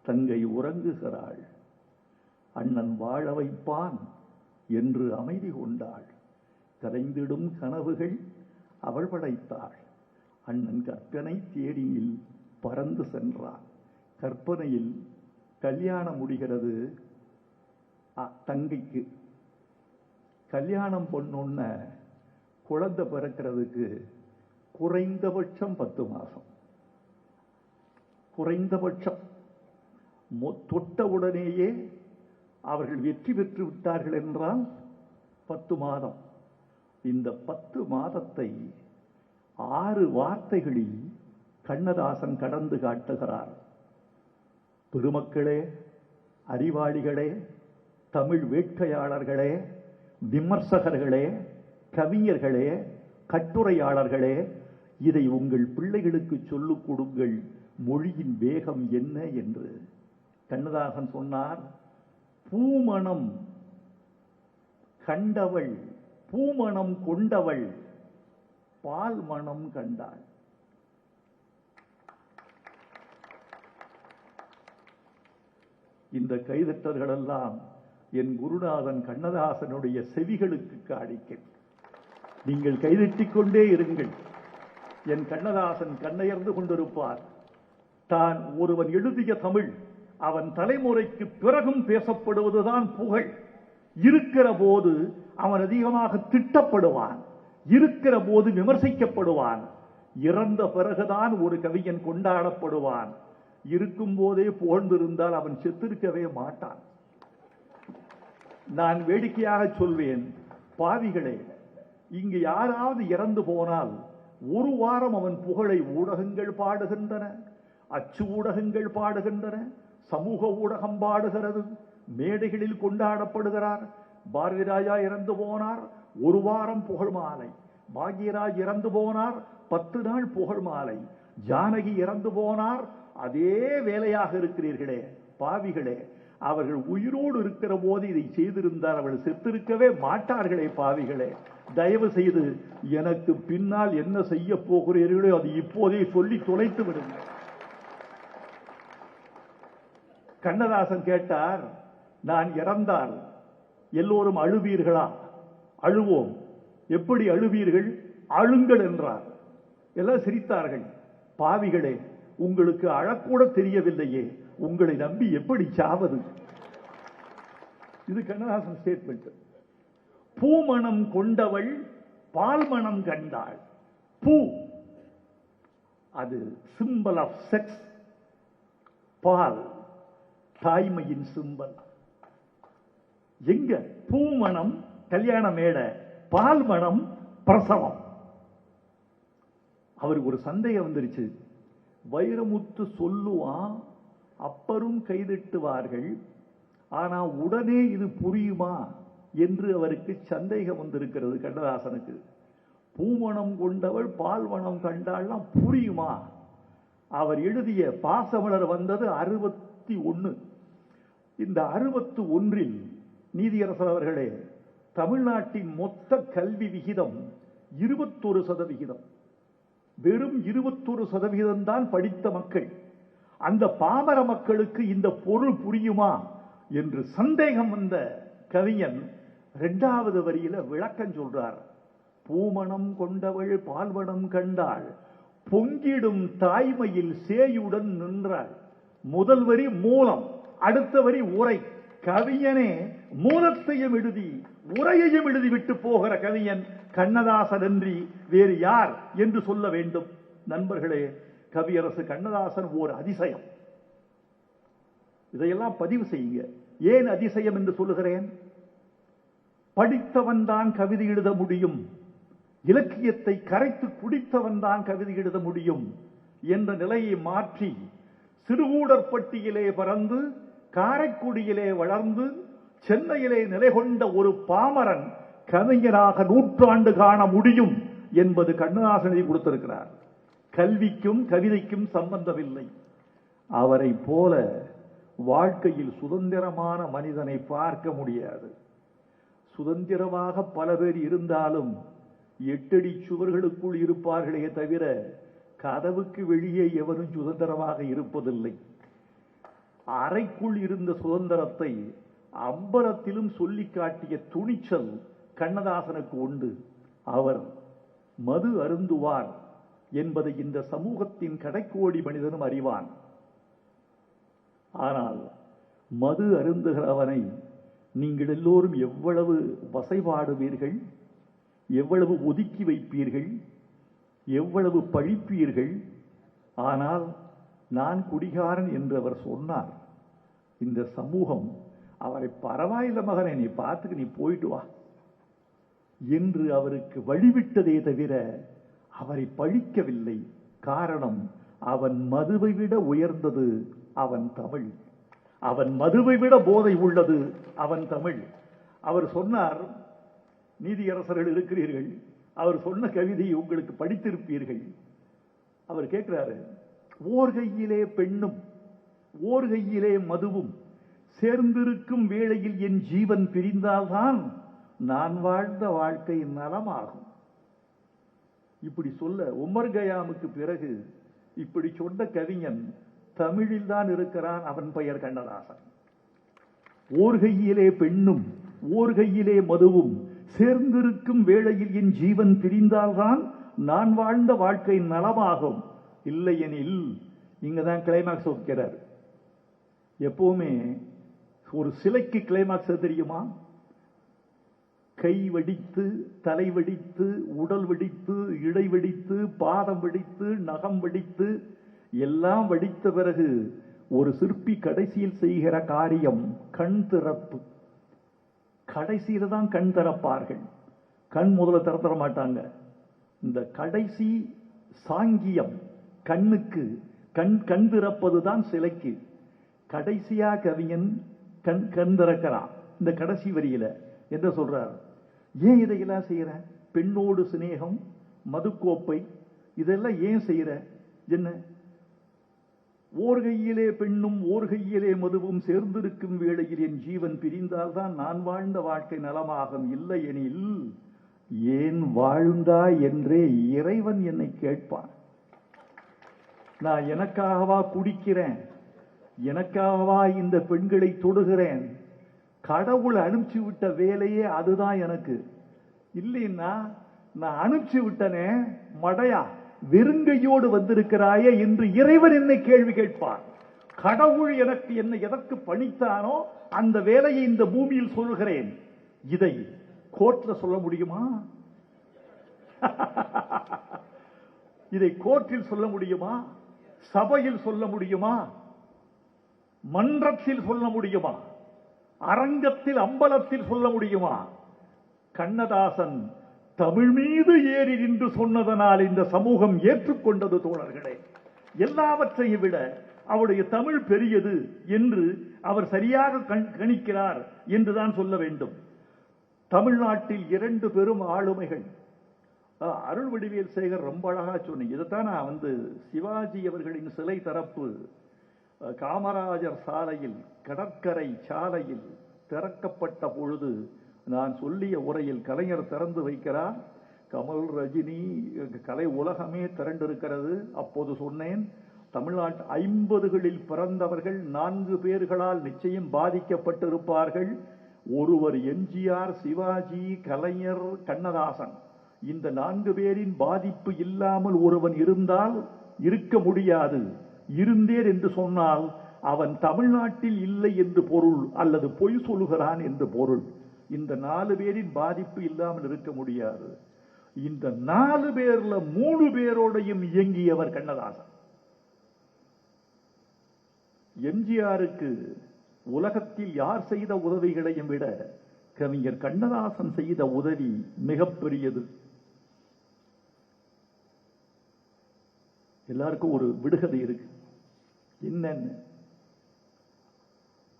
தங்கை உறங்குகிறாள், அண்ணன் வாழ வைப்பான் என்று அமைதி கொண்டாள், கரைந்திடும் கனவுகள் அவள் படைத்தாள், அண்ணன் கற்பனை தேடியில் பறந்து சென்றான். கற்பனையில் கல்யாணம் முடிகிறது தங்கைக்கு. கல்யாணம் பொண்ணுன்ன குழந்தை பிறக்கிறதுக்கு குறைந்தபட்சம் 10 மாசம். குறைந்தபட்சம். தொட்ட உடனேயே அவர்கள் வெற்றி பெற்று விட்டார்கள் என்றால் 10 மாதம். இந்த 10 மாதத்தை 6 வார்த்தைகளில் கண்ணதாசன் கடந்து காட்டுகிறார். பெருமக்களே, அறிவாளிகளே, தமிழ் வேட்கையாளர்களே, விமர்சகர்களே, கவிஞர்களே, கட்டுரையாளர்களே, இதை உங்கள் பிள்ளைகளுக்கு சொல்லிக் கொடுங்கள். மொழியின் வேகம் என்ன என்று கண்ணதாசன் சொன்னார். பூமணம் கண்டவள் பூமணம் கொண்டவள் பால் மணம் கண்டாள். இந்த கைதட்டல்கள் எல்லாம் என் குருநாதன் கண்ணதாசனுடைய செவிகளுக்கு காணிக்கை. நீங்கள் கைதட்டிக் கொண்டே இருங்கள். என் கண்ணதாசன் கண்ணயர்ந்து கொண்டிருப்பார். தான் ஒருவன் எழுதிய தமிழ் அவன் தலைமுறைக்கு பிறகும் பேசப்படுவதுதான் புகழ். இருக்கிற போது அவன் அதிகமாக திட்டப்படுவான், இருக்கிற போது விமர்சிக்கப்படுவான். இறந்த பிறகுதான் ஒரு கவிஞன் கொண்டாடப்படுவான். இருக்கும் போதே புகழ்ந்திருந்தால் அவன் செத்திருக்கவே மாட்டான். நான் வேடிக்கையாக சொல்வேன், பாவிகளே, இங்கு யாராவது இறந்து போனால் ஒரு வாரம் அவன் புகழை ஊடகங்கள் பாடுகின்றன, அச்சு ஊடகங்கள் பாடுகின்றன, சமூக ஊடகம் பாடுகிறது, மேடைகளில் கொண்டாடப்படுகிறார். பாரதி ராஜா இறந்து போனார், ஒரு வாரம் புகழ் மாலை. பாக்யராஜ் இறந்து போனார், 10 நாள் புகழ் மாலை. ஜானகி இறந்து போனார், அதே வேலையாக இருக்கிறீர்களே பாவிகளே. அவர்கள் உயிரோடு இருக்கிற போது இதை செய்திருந்தால் அவர்கள் செத்திருக்கவே மாட்டார்களே பாவிகளே. தயவு செய்து எனக்கு பின்னால் என்ன செய்ய போகிறீர்களோ அது இப்போதே சொல்லி தொலைத்து விடுங்கள். கண்ணதாசன் கேட்டார், நான் இறந்தால் எல்லோரும் அழுவீர்களா? அழுவோம். எப்படி அழுவீர்கள்? அழுங்கள் என்றார். எல்லாம் சிரித்தார்கள். பாவிகளே, உங்களுக்கு அழக்கூட தெரியவில்லையே, உங்களை நம்பி எப்படி சாவது? இது கண்ணதாசன் ஸ்டேட்மெண்ட். பூமணம் கொண்டவள் பால்மணம் கண்டாள். பூ அது சிம்பல் ஆஃப் செக்ஸ். பால் தாய்மையின் சிம்பல். எங்க பூமணம் கல்யாண மேடை, பால் மணம் பிரசவம். அவருக்கு ஒரு சந்தேகம் வந்துருச்சு. வைரமுத்து சொல்லுவான், அப்பரும் கைதிட்டுவார்கள், ஆனா உடனே இது புரியுமா என்று அவருக்கு சந்தேகம் வந்திருக்கிறது கண்ணதாசனுக்கு. பூமணம் கொண்டவள் பால்மணம் கண்டாள்னா புரியுமா? அவர் எழுதிய பாசமலர் வந்தது 61. இந்த 61இல் நீதியரசர் அவர்களே, தமிழ்நாட்டின் மொத்த கல்வி விகிதம் 21%. வெறும் 21% தான் படித்த மக்கள். அந்த பாமர மக்களுக்கு இந்த பொருள் புரியுமா என்று சந்தேகம் வந்த கவிஞன் 2வது வரியில விளக்கம் சொல்றார். பூமணம் கொண்டவள் பால்மணம் கண்டாள், பொங்கிடும் தாய்மையில் சேயுடன் நின்றாள். முதல் வரி மூலம், அடுத்த வரி உரை. கவிஞனே மூலத்தையும் எழுதி உரையையும் எழுதிவிட்டு போகிற கவிஞன் கண்ணதாசன் அன்றி வேறு யார் என்று சொல்ல வேண்டும். நண்பர்களே, கவியரசு கண்ணதாசன் ஓர் அதிசயம். இதையெல்லாம் பதிவு செய்யுங்க. ஏன் அதிசயம் என்று சொல்லுகிறேன்? படித்தவன் தான் கவிதை எழுத முடியும், இலக்கியத்தை கரைத்து குடித்தவன் தான் கவிதை எழுத முடியும் என்ற நிலையை மாற்றி சிறுகூடற்பட்டியிலே பிறந்து காரைக்குடியிலே வளர்ந்து சென்னையிலே நிலை கொண்ட ஒரு பாமரன் கவிஞராக 100 ஆண்டு காண முடியும் என்பது கண்ணதாசனை கொடுத்திருக்கிறார். கல்விக்கும் கவிதைக்கும் சம்பந்தமில்லை. அவரை போல வாழ்க்கையில் சுதந்திரமான மனிதனை பார்க்க முடியாது. சுதந்திரமாக பல பேர் இருந்தாலும் 8 அடி சுவர்களுக்குள் இருப்பார்களே தவிர கதவுக்கு வெளியே எவரும் சுதந்திரமாக இருப்பதில்லை. அறைக்குள் இருந்த சுதந்திரத்தை அம்பலத்திலும் சொல்லி காட்டிய துணிச்சல் கண்ணதாசனுக்கு உண்டு. அவர் மது அருந்துவார் என்பதை இந்த சமூகத்தின் கடைக்கோடி மனிதனும் அறிவான். ஆனால் மது அருந்துகிறவனை நீங்கள் எல்லோரும் எவ்வளவு வசைபாடுவீர்கள், எவ்வளவு ஒதுக்கி வைப்பீர்கள், எவ்வளவு பழிப்பீர்கள். ஆனால் நான் குடிகாரன் என்று அவர் சொன்னார். இந்த சமூகம் அவரை பரவாயில்லை மகனை, நீ பார்த்துக்கு நீ போயிட்டு வா என்று அவருக்கு வழிவிட்டதே தவிர அவரை பழிக்கவில்லை. காரணம், அவன் மதுவை விட உயர்ந்தது அவன் தமிழ், அவன் மதுவை விட போதை உள்ளது அவன் தமிழ். அவர் சொன்னார், நீதியரசர்கள் இருக்கிறீர்கள், அவர் சொன்ன கவிதையை உங்களுக்கு படித்திருப்பீர்கள். அவர் கேட்கிறாரு, ஓர் கையிலே பெண்ணும் ஓர் கையிலே மதுவும் சேர்ந்திருக்கும் வேளையில் என் ஜீவன் பிரிந்தால்தான் நான் வாழ்ந்த வாழ்க்கை நலமாகும். இப்படி சொல்ல உமர் கயாமுக்கு பிறகு இப்படி சொன்ன கவிஞன் தமிழில் தான் இருக்கிறான். அவன் பெயர் கண்ணதாசன். ஓர் கையிலே பெண்ணும் ஓர் கையிலே மதுவும் சேர்ந்திருக்கும் வேளையில் என் ஜீவன் பிரிந்தால்தான் நான் வாழ்ந்த வாழ்க்கை நலமாகும். இல்லையெனில் இங்கதான் கிளைமாக்ஸ் வைக்கிறார். எப்பவுமே ஒரு சிலைக்கு கிளைமாக்ஸ் தெரியுமா? கை வெடித்து, தலை வெடித்து, உடல் வெடித்து, இடை வெடித்து, பாதம் வெடித்து, நகம் வெடித்து, எல்லாம் வெடித்த பிறகு ஒரு சிற்பி கடைசியில் செய்கிற காரியம் கண் திறப்பு. கடைசியில தான் கண் திறப்பார்கள். கண் முதல்ல திறந்துட மாட்டாங்க. இந்த கடைசி சாங்கியம் கண்ணுக்கு, கண் திறப்பது தான் சிலைக்கு. கடைசியா கவிஞன் கண் திறக்கிறான். இந்த கடைசி வரியில என்ன சொல்றார்? ஏன் இதையெல்லாம் செய்யற? பெண்ணோடு சிநேகம், மதுக்கோப்பை, இதெல்லாம் ஏன் செய்யற? என்ன? ஓர் கையிலே பெண்ணும் ஓர் கையிலே மதுவும் சேர்ந்திருக்கும் வேளையில் என் ஜீவன் பிரிந்தால்தான் நான் வாழ்ந்த வாழ்க்கை நலமாகும். இல்லை எனில் ஏன் வாழ்ந்தாய் என்றே இறைவன் என்னை கேட்பான். நான் எனக்காகவா குடிக்கிறேன்? எனக்காகவா இந்த பெண்களை தொடுகிறேன்? கடவுள் அனுப்பிச்சு விட்ட வேலையே அதுதான் எனக்கு. இல்லைன்னா நான் அனுப்பிச்சு விட்டனே மடையா, வெறுங்கையோடு வந்திருக்கிறாயே என்று இறைவன் என்னை கேள்வி கேட்பான். கடவுள் எனக்கு என்னை எதற்கு பணித்தானோ அந்த வேலையை இந்த பூமியில் சொல்கிறேன். இதை கோர்ட்ல சொல்ல முடியுமா? இதை கோர்ட்டில் சொல்ல முடியுமா? சபையில் சொல்ல முடியுமா? மன்றத்தில் சொல்ல முடியுமா? அரங்கத்தில், அம்பலத்தில் சொல்ல முடியுமா? கண்ணதாசன் தமிழ் மீது ஏறி நின்று சொன்னதனால் இந்த சமூகம் ஏற்றுக்கொண்டது தோழர்களே. எல்லாவற்றையும் விட அவருடைய தமிழ் பெரியது என்று அவர் சரியாக கணிக்கிறார் என்றுதான் சொல்ல வேண்டும். தமிழ்நாட்டில் 2 பெரும் ஆளுமைகள். அருள் வடிவேல் சேகர் ரொம்ப அழகா சொன்னீங்க. இதைத்தான் நான் சிவாஜி அவர்களின் சிலை தரப்பு காமராஜர் சாலையில், கடற்கரை சாலையில் திறக்கப்பட்ட பொழுது நான் சொல்லிய உரையில் கலைஞர் திறந்து வைக்கிறார். கமல், ரஜினி, கலை உலகமே திரண்டிருக்கிறது. அப்போது சொன்னேன், தமிழ்நாட்டு 50களில் பிறந்தவர்கள் 4 பேர்களால் நிச்சயம் பாதிக்கப்பட்டிருப்பார்கள். ஒருவர் எம்ஜிஆர், சிவாஜி, கலைஞர், கண்ணதாசன். இந்த 4 பேரின் பாதிப்பு இல்லாமல் ஒருவன் இருந்தால் இருக்க முடியாது. இருந்தேன் என்று சொன்னால் அவன் தமிழ்நாட்டில் இல்லை என்று பொருள், அல்லது பொய் சொல்லுகிறான் என்று பொருள். இந்த 4 பேரின் பாதிப்பு இல்லாமல் இருக்க முடியாது. இந்த 4 பேர்ல 3 பேரோடையும் இயங்கியவர் கண்ணதாசன். எம்ஜிஆருக்கு உலகத்தில் யார் செய்த உதவிகளையும் விட கவிஞர் கண்ணதாசன் செய்த உதவி மிகப்பெரியது. எல்லாருக்கும் ஒரு விடுகதை இருக்கு. என்னன்னு?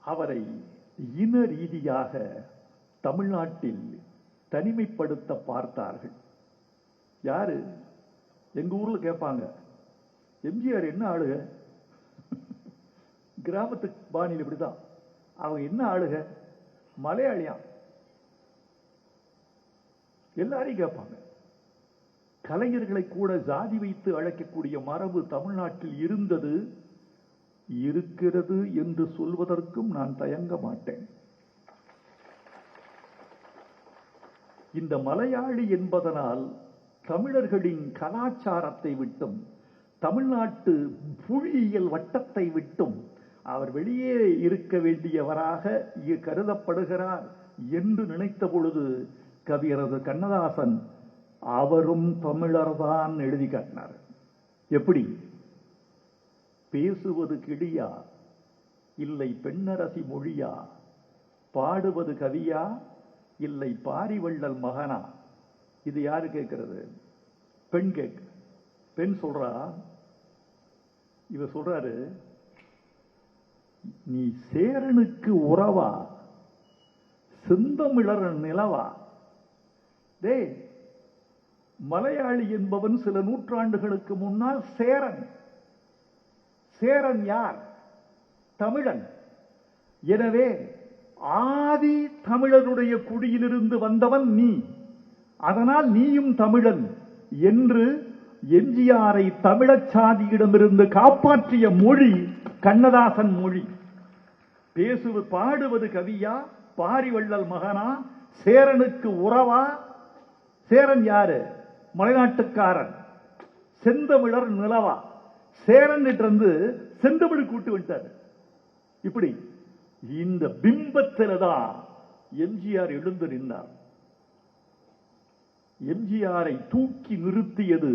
அவரை இன ரீதியாக தமிழ்நாட்டில் தனிமைப்படுத்த பார்த்தார்கள். யாரு? எங்க ஊர்ல கேட்பாங்க, எம்ஜிஆர் என்ன ஆளுக? கிராமத்து பாணியில் இப்படிதான். அவங்க என்ன ஆளுக? மலையாளியா? எல்லாரையும் கேட்பாங்க. கலைஞர்களை கூட ஜாதி வைத்து அழைக்கக்கூடிய மரபு தமிழ்நாட்டில் இருந்தது, இருக்கிறது என்று சொல்வதற்கும் நான் தயங்க மாட்டேன். இந்த மலையாளி என்பதனால் தமிழர்களின் கலாச்சாரத்தை விட்டும் தமிழ்நாட்டு புவியியல் வட்டத்தை விட்டும் அவர் வெளியே இருக்க வேண்டியவராக கருதப்படுகிறார் என்று நினைத்த பொழுது கவியரது கண்ணதாசன் அவரும் தமிழர்தான் எழுதி காட்டினார். எப்படி? பேசுவது கிளியா இல்லை பெண்ணரசி மொழியா, பாடுவது கவியா இல்லை பாரிவள்ளல் மகனா? இது யாரு கேட்கிறது? பெண் கேட்க. பெண் சொல்றா, இவ சொல்றாரு, நீ சேரனுக்கு உறவா செந்தமிழர் நிலவா? டே, மலையாளி என்பவன் சில நூற்றாண்டுகளுக்கு முன்னால் சேரன். சேரன் யார்? தமிழன். எனவே ஆதி தமிழனுடைய குடியிலிருந்து வந்தவன் நீ, அதனால் நீயும் தமிழன் என்று எம்ஜிஆரை தமிழச் சாதியிடமிருந்து காப்பாற்றிய மொழி கண்ணதாசன் மொழி. பாடுவது கவியா, பாரிவள்ளல் மகனா, சேரனுக்கு உறவா? சேரன் யாரு? மலைநாட்டுக்காரன். செந்தமிழர் நிலவா? சேரன் இருந்து செந்தமிழ் கூட்டு விட்டார். இப்படி இந்த பிம்பத்தில்தான் எம்ஜிஆர் எழுந்து நின்றார். எம்ஜிஆரை தூக்கி நிறுத்தியது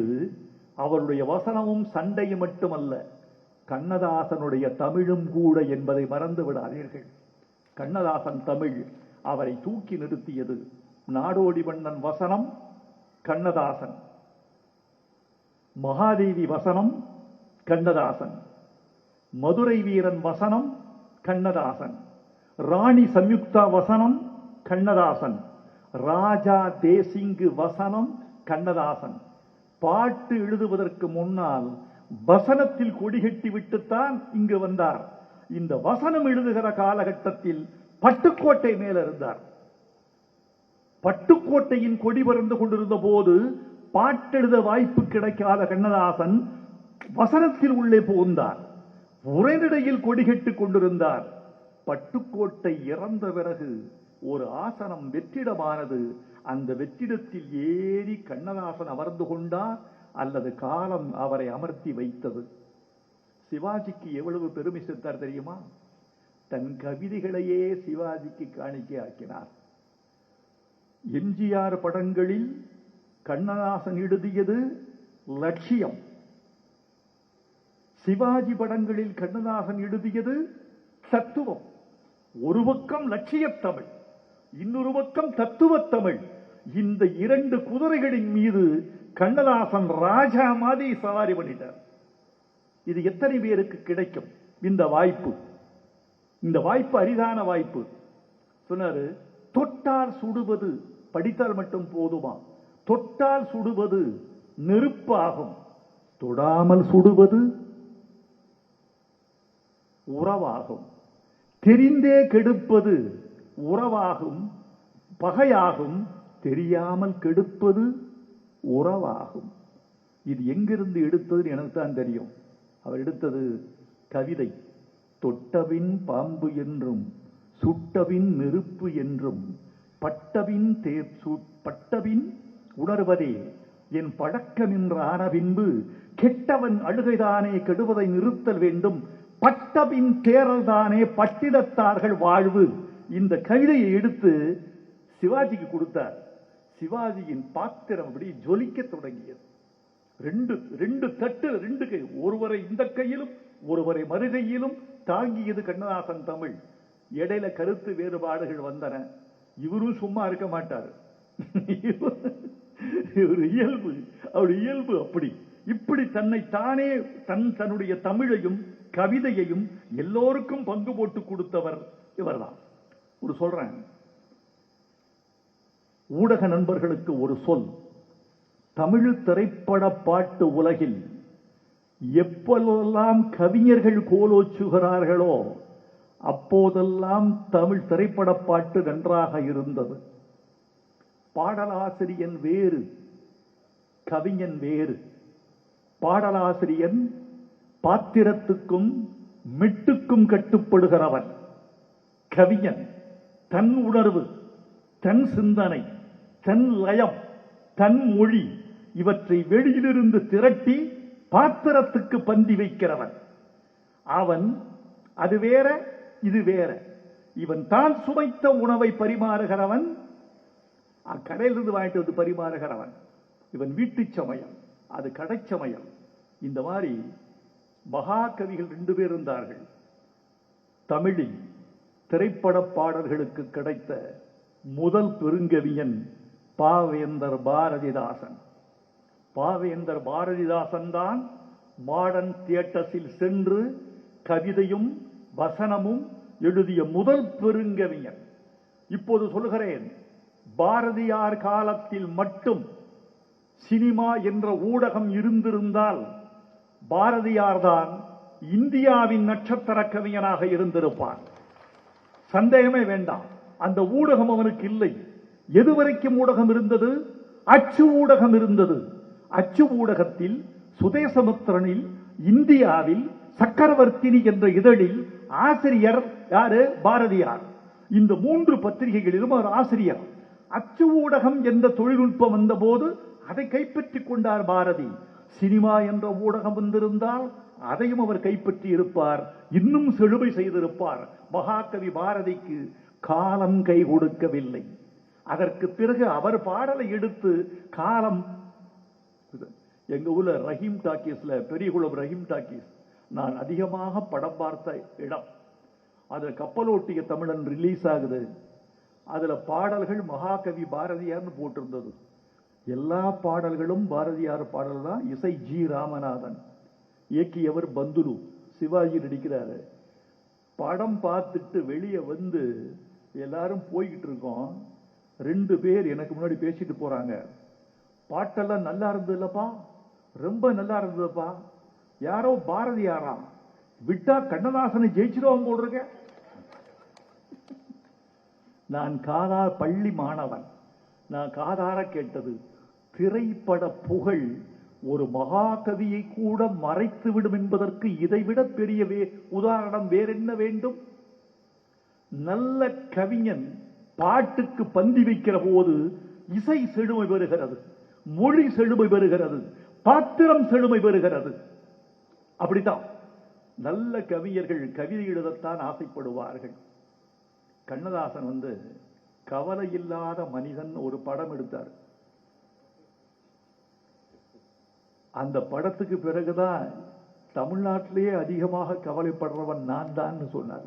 அவருடைய வசனமும் சண்டையும் மட்டுமல்ல, கண்ணதாசனுடைய தமிழும் கூட என்பதை மறந்து விடாதீர்கள். கண்ணதாசன் தமிழ் அவரை தூக்கி நிறுத்தியது. நாடோடி மன்னன் வசனம் கண்ணதாசன், மகாதேவி வசனம் கண்ணதாசன், மதுரை வீரன் வசனம் கண்ணதாசன், ராணி சம்யுக்தா வசனம் கண்ணதாசன், ராஜா தேசிங்கு வசனம் கண்ணதாசன். பாட்டு எழுதுவதற்கு முன்னால் வசனத்தில் கொடிகட்டி விட்டுத்தான் இங்கு வந்தார். இந்த வசனம் எழுதுகிற காலகட்டத்தில் பட்டுக்கோட்டை மேல இருந்தார். பட்டுக்கோட்டையின் கொடி பறந்து கொண்டிருந்த போது பாட்டெழுத வாய்ப்பு கிடைக்காத கண்ணதாசன் வசனத்தில் உள்ளே புகுந்தார். உரைநடையில் கொடிகட்டிக் கொண்டிருந்தார். பட்டுக்கோட்டை இறந்த பிறகு ஒரு ஆசனம் வெற்றிடமானது. அந்த வெற்றிடத்தில் ஏறி கண்ணதாசன் அமர்ந்து கொண்டார் அல்லது காலம் அவரை அமர்த்தி வைத்தது. சிவாஜிக்கு எவ்வளவு பெருமை சேர்த்தார் தெரியுமா? தன் கவிதைகளையே சிவாஜிக்கு காணிக்கை ஆக்கினார். எம்ஜிஆர் படங்களில் கண்ணதாசன் எழுதியது லட்சியம், சிவாஜி படங்களில் கண்ணதாசன் எழுதியது தத்துவம். ஒரு பக்கம் லட்சிய தமிழ், இன்னொரு பக்கம் தத்துவ தமிழ். இந்த இரண்டு குதிரைகளின் மீது கண்ணதாசன் ராஜா மாதிரி சவாரி பண்ணிட்டார். இது எத்தனை பேருக்கு கிடைக்கும் இந்த வாய்ப்பு? இந்த வாய்ப்பு அரிதான வாய்ப்பு. சொன்னாரு, தொட்டால் சுடுவது படித்தால் மட்டும் போதுமா? தொட்டால் சுடுவது நெருப்பாகும், தொடாமல் சுடுவது உறவாகும். தெரிந்தே கெடுப்பது உறவாகும், பகையாகும். தெரியாமல் கெடுப்பது உறவாகும். இது எங்கிருந்து எடுத்தது எனக்கு தான் தெரியும். அவர் எடுத்தது கவிதை. தொட்டபின் பாம்பு என்றும் சுட்டபின் நெருப்பு என்றும் பட்டபின் உணர்வதே என் பழக்கம் என்ற ஆன பின்பு கெட்டவன் அழுகைதானே கெடுவதை நிறுத்தல் வேண்டும், பட்டபின் தேரல் தானே பட்டிடத்தார்கள் வாழ்வு. இந்த கவிதையை எடுத்து சிவாஜிக்கு கொடுத்தார். சிவாஜியின் பாத்திரம் அப்படி ஜொலிக்க தொடங்கியது. ரெண்டு தட்டு, ரெண்டு கை, ஒருவரை இந்த கையிலும் ஒருவரை மறுகையிலும் தாங்கியது கண்ணதாசன் தமிழ். இடையில கருத்து வேறுபாடுகள் வந்தன. இவரும் சும்மா இருக்க மாட்டார். இயல்பு, அவருடைய இயல்பு அப்படி. இப்படி தன்னை தானே தன்னுடைய தமிழையும் கவிதையையும் எல்லோருக்கும் பங்கு போட்டு கொடுத்தவர் இவர்தான். ஒரு சொல்றேன், ஊடக நண்பர்களுக்கு ஒரு சொல். தமிழ் திரைப்பட பாட்டு உலகில் எப்போதெல்லாம் கவிஞர்கள் கோலோச்சுகிறார்களோ அப்போதெல்லாம் தமிழ் திரைப்பட பாட்டு நன்றாக இருந்தது. பாடலாசிரியன் வேறு, கவிஞன் வேறு. பாடலாசிரியன் பாத்திரத்துக்கும் மெட்டுக்கும் கட்டுப்படுகிறவன். கவிஞன் தன் உணர்வு, தன் சிந்தனை, தன் லயம், தன் மொழி இவற்றை வெளியிலிருந்து திரட்டி பாத்திரத்துக்கு பந்தி வைக்கிறவன். அவன் அது வேற, இது வேற. இவன் தான் சுமைத்த உணவை பரிமாறுகிறவன், கடையிலிருந்து வாங்கிட்டு வந்து பரிமாறுகிறவன். இவன் வீட்டு சமயம், அது கடை சமயம். இந்த மாதிரி மகாகவிகள் 2 பேர் இருந்தார்கள். தமிழில் திரைப்பட பாடல்களுக்கு கிடைத்த முதல் பெருங்கவியன் பாவேந்தர் பாரதிதாசன். பாவேந்தர் பாரதிதாசன் தான் மாடர்ன் தியேட்டர்ஸில் சென்று கவிதையும் வசனமும் எழுதிய முதல் பெருங்கவிஞன். இப்போது சொல்கிறேன், பாரதியார் காலத்தில் மட்டும் சினிமா என்ற ஊடகம் இருந்திருந்தால் பாரதியார் தான் இந்தியாவின் நட்சத்திர கவிஞனாக இருந்திருப்பார். சந்தேகமே வேண்டாம். அந்த ஊடகம் அவனுக்கு இல்லை. எதுவரைக்கும் ஊடகம் இருந்தது? அச்சு ஊடகம் இருந்தது. அச்சு ஊடகத்தில் சுதேசமித்திரனில், இந்தியாவில் சக்கரவர்த்தினி என்ற இதழில் ஆசிரியர் யாரு? பாரதியார். இந்த 3 பத்திரிகைகளிலும் அவர் ஆசிரியர். அச்சு ஊடகம் என்ற தொழில்நுட்பம் வந்த போது அதை கைப்பற்றிக் கொண்டார் பாரதி. சினிமா என்ற ஊடகம் வந்திருந்தால் அதையும் அவர் கைப்பற்றி இருப்பார், இன்னும் செழுமை செய்திருப்பார். மகாகவி பாரதிக்கு காலம் கை கொடுக்கவில்லை. அதற்கு பிறகு அவர் பாடலை எடுத்து காலம், எங்க ஊர்ல ரஹீம் டாக்கீஸ்ல, பெரியகுளம் ரஹீம் டாக்கீஸ் நான் அதிகமாக படம் பார்த்த இடம். அதுல கப்பலோட்டிய தமிழன் ரிலீஸ் ஆகுது. அதுல பாடல்கள் மகாகவி பாரதியார்னு போட்டிருந்தது. எல்லா பாடல்களும் பாரதியார் பாடல் தான். இசை ஜி ராமநாதன், இயக்கியவர் பந்துலு, சிவாஜி நடிக்கிறாரு. படம் பார்த்துட்டு வெளியே வந்து எல்லாரும் போய்கிட்டு இருக்கோம். 2 பேர் எனக்கு முன்னாடி பேசிட்டு போறாங்க. பாட்டெல்லாம் நல்லா இருந்தது இல்லப்பா, ரொம்ப நல்லா இருந்ததுப்பா. யாரோ பாரதியாரா, விட்டா கண்ணதாசனை ஜெயிச்சிருவாங்க போடுறங்க. நான் பள்ளி மாணவன், நான் காதார கேட்டது, திரைப்பட புகழ் ஒரு மகாகவியை கூட மறைத்து விடும் என்பதற்கு இதைவிட பெரிய உதாரணம் வேறென்ன வேண்டும்? நல்ல கவிஞன் பாட்டுக்கு பந்தி வைக்கிற போது இசை செழுமை பெறுகிறது, மொழி செழுமை பெறுகிறது, பாத்திரம் செழுமை பெறுகிறது. அப்படித்தான் நல்ல கவிஞர்கள் கவிதை எழுதத்தான் ஆசைப்படுவார்கள். கண்ணதாசன் கவலை இல்லாத மனிதன் ஒரு படம் எடுத்தார். அந்த படத்துக்கு பிறகுதான் தமிழ்நாட்டிலேயே அதிகமாக கவலைப்படுறவன் நான் தான் சொன்னார்.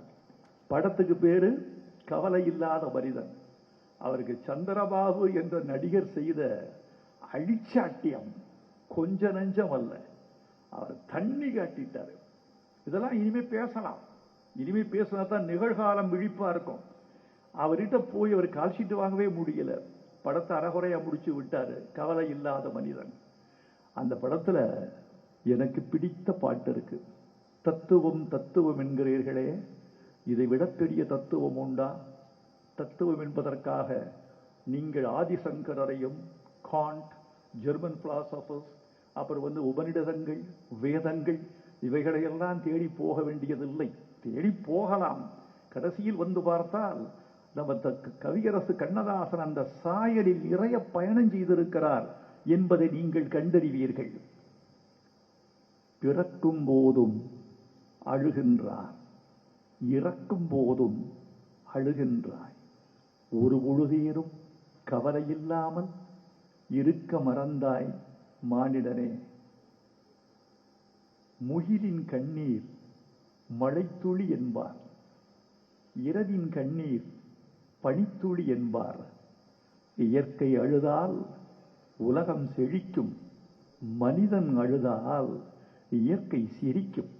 படத்துக்கு பேரு கவலை இல்லாத மனிதன். அவருக்கு சந்திரபாபு என்ற நடிகர் செய்த அழிச்சாட்டியம் கொஞ்ச நஞ்சம் அல்ல, அவர் தண்ணி காட்டிட்டார். இதெல்லாம் இனிமே பேசலாம், இனிமே பேசினா தான் நிகழ்காலம் விழிப்பா இருக்கும். அவர்கிட்ட போய் அவர் கால்ஷீட் வாங்கவே முடியல, படத்தை அறகுறையா முடிச்சு விட்டாரு. கவலை இல்லாத மனிதன். அந்த படத்துல எனக்கு பிடித்த பாட்டு இருக்கு. தத்துவம் தத்துவம் என்கிறீர்களே, இதை விட பெரிய தத்துவம் உண்டா? தத்துவம் என்பதற்காக நீங்கள் ஆதிசங்கரையும், காண்ட், ஜெர்மன் பிலாசபர்ஸ், அப்புறம் உபநிடதங்கள், வேதங்கள், இவைகளையெல்லாம் தேடி போக வேண்டியதில்லை. தேடி போகலாம், கடைசியில் பார்த்தால் நம்ம கவியரசு கண்ணதாசன் அந்த சாயலில் நிறைய பயணம் செய்திருக்கிறார் என்பதை நீங்கள் கண்டறிவீர்கள். பிறக்கும் போதும் அழுகின்றார், இறக்கும் போதும் அழுகின்றாய், ஒரு பொழுதேனும் கவலை இல்லாமல் இருக்க மறந்தாய் மானிடனே. முகிலின் கண்ணீர் மழைத்துளி என்பார், இரவின் கண்ணீர் பனித்துளி என்பார். இயற்கை அழுதால் உலகம் செழிக்கும், மனிதன் அழுதால் இயற்கை சிரிக்கும்.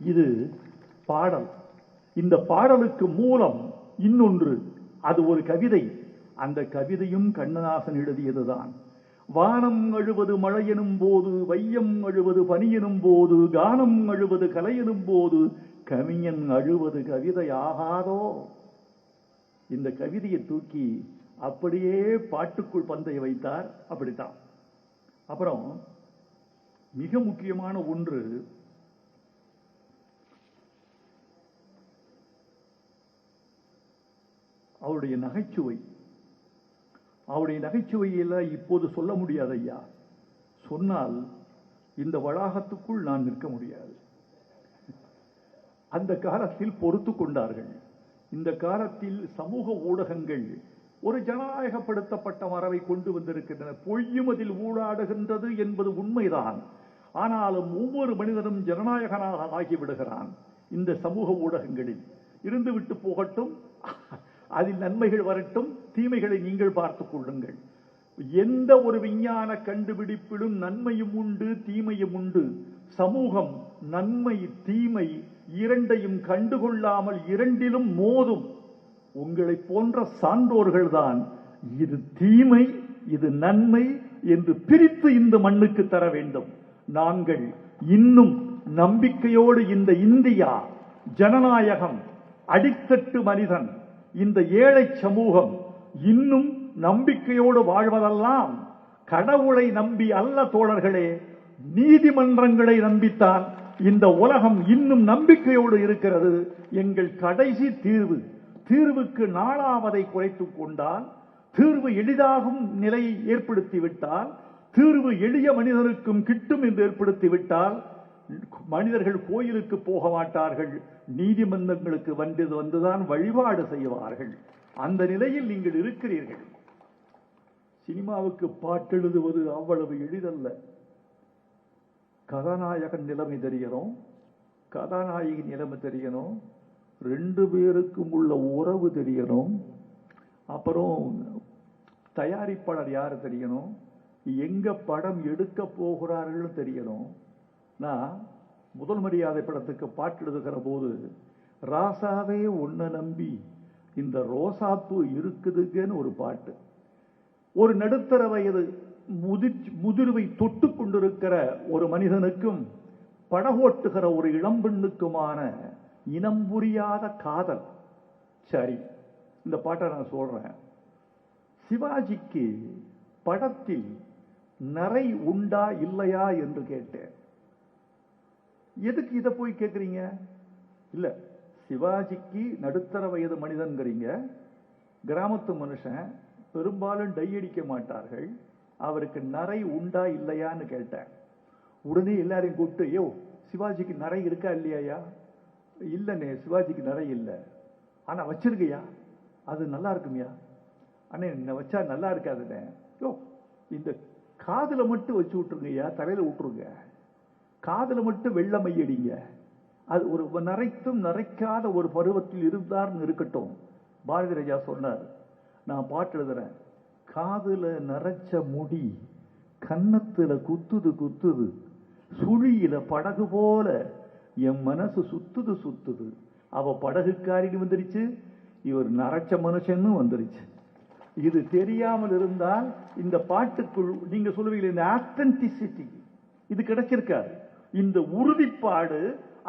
இது பாடல். இந்த பாடலுக்கு மூலம் இன்னொன்று, அது ஒரு கவிதை. அந்த கவிதையும் கண்ணதாசன் எழுதியதுதான். வானம் அழுவது மழை எனும் போது, வையம் அழுவது பனி எனும் போது, கானம் அழுவது கலை எனும் போது, கவிஞன் அழுவது கவிதை ஆகாதோ. இந்த கவிதையை தூக்கி அப்படியே பாட்டுக்குள் பந்தை வைத்தார். அப்படித்தான். அப்புறம் மிக முக்கியமான ஒன்று, அவருடைய நகைச்சுவை. அவருடைய நகைச்சுவையெல்லாம் இப்போது சொல்ல முடியாது ஐயா. சொன்னால் இந்த வளாகத்துக்குள் நான் நிற்க முடியாது. அந்த காலத்தில் பொறுத்து கொண்டார்கள். இந்த காலத்தில் சமூக ஊடகங்கள் ஒரு ஜனநாயகப்படுத்தப்பட்ட மரபை கொண்டு வந்திருக்கின்றன. பொய்யும் அதில் ஊடாடுகின்றது என்பது உண்மைதான். ஆனாலும் ஒவ்வொரு மனிதனும் ஜனநாயகனாக ஆகிவிடுகிறான். இந்த சமூக ஊடகங்களில் இருந்துவிட்டு போகட்டும், அதில் நன்மைகள் வரட்டும், தீமைகளை நீங்கள் பார்த்துக் கொள்ளுங்கள். எந்த ஒரு விஞ்ஞான கண்டுபிடிப்பிலும் நன்மையும் உண்டு, தீமையும் உண்டு. சமூகம் நன்மை தீமை இரண்டையும் கண்டுகொள்ளாமல் இரண்டிலும் மோதும். உங்களை போன்ற சான்றோர்கள் தான் இது தீமை இது நன்மை என்று பிரித்து இந்த மண்ணுக்கு தர வேண்டும். நாங்கள் இன்னும் நம்பிக்கையோடு இந்த இந்தியா ஜனநாயகம், அடித்தட்டு மனிதன், இந்த ஏழை சமூகம் இன்னும் நம்பிக்கையோடு வாழ்வதெல்லாம் கடவுளை நம்பி அல்ல தோழர்களே, நீதிமன்றங்களை நம்பித்தான் இந்த உலகம் இன்னும் நம்பிக்கையோடு இருக்கிறது. எங்கள் கடைசி தீர்வுக்கு நாளாவதை குறைத்துக் கொண்டால், தீர்வு எளிதாகும் நிலையை ஏற்படுத்திவிட்டால், தீர்வு எளிய மனிதனுக்கும் கிட்டும் என்று ஏற்படுத்திவிட்டால், மனிதர்கள் கோயிலுக்கு போக மாட்டார்கள், நீதிமன்றங்களுக்கு வந்துதான் வழிபாடு செய்வார்கள். அந்த நிலையில் நீங்கள் இருக்கிறீர்கள். சினிமாவுக்கு பாட்டெழுதுவது அவ்வளவு எளிதல்ல. கதாநாயகன் நிலைமை தெரியணும், கதாநாயகி நிலைமை தெரியணும், ரெண்டு பேருக்கும் உள்ள உறவு தெரியணும், அப்புறம் தயாரிப்பாளர் யாரு தெரியணும், எங்க படம் எடுக்க போகிறார்கள் தெரியணும். நான் முதல் மரியாதை படத்துக்கு பாட்டு எழுதுகிற போது, ராசாவே உன்னை நம்பி இந்த ரோசாப்பூ இருக்குதுன்னு ஒரு பாட்டு. ஒரு நடுத்தர வயது முதிர்வை தொட்டு கொண்டிருக்கிற ஒரு மனிதனுக்கும் படகோட்டுகிற ஒரு இளம்பெண்ணுக்குமான இனம் புரியாத காதல். சரி, இந்த பாட்டை நான் சொல்றேன். சிவாஜிக்கு படத்தில் நரை உண்டா இல்லையா என்று கேட்டேன். எதுக்கு இதை போய் கேட்குறீங்க? இல்ல, சிவாஜிக்கு நடுத்தர வயது மனிதன்கிறீங்க, கிராமத்து மனுஷன், பெரும்பாலும் டை அடிக்க மாட்டார்கள், அவருக்கு நரை உண்டா இல்லையான்னு கேட்டேன். உடனே எல்லாரையும் கூப்பிட்டு, யோ சிவாஜிக்கு நரை இருக்கா இல்லையா? இல்லைண்ணே, சிவாஜிக்கு நரை இல்லை, ஆனா வச்சிருக்கையா, அது நல்லா இருக்குமையா? அண்ணே வச்சா நல்லா இருக்காதுண்ணே. யோ இந்த காதுல மட்டும் வச்சு விட்டுருங்கய்யா, தலையில விட்டுருங்க, காதுல மட்டும் வெள்ள மையடிங்க, அது ஒரு நரைத்தும் நரைக்காத ஒரு பருவத்தில் இருந்தார்னு இருக்கட்டும். பாரதி ராஜா சொன்னார், நான் பாட்டு எழுதுறேன், காதுல நரைச்ச முடி கன்னத்துல குத்துது, சுழியில படகு போல என் மனசு சுத்துது, அவ படகுக்காரின்னு வந்துருச்சு, இவர் நரைச்ச மனுஷன்னு வந்துருச்சு. இது தெரியாமல் இருந்தால் இந்த பாட்டுக்குள் நீங்க சொல்லுவீங்க, இந்த ஆத்தென்டிசிட்டி இது கிடைச்சிருக்காது, இந்த உறுதிப்பாடு,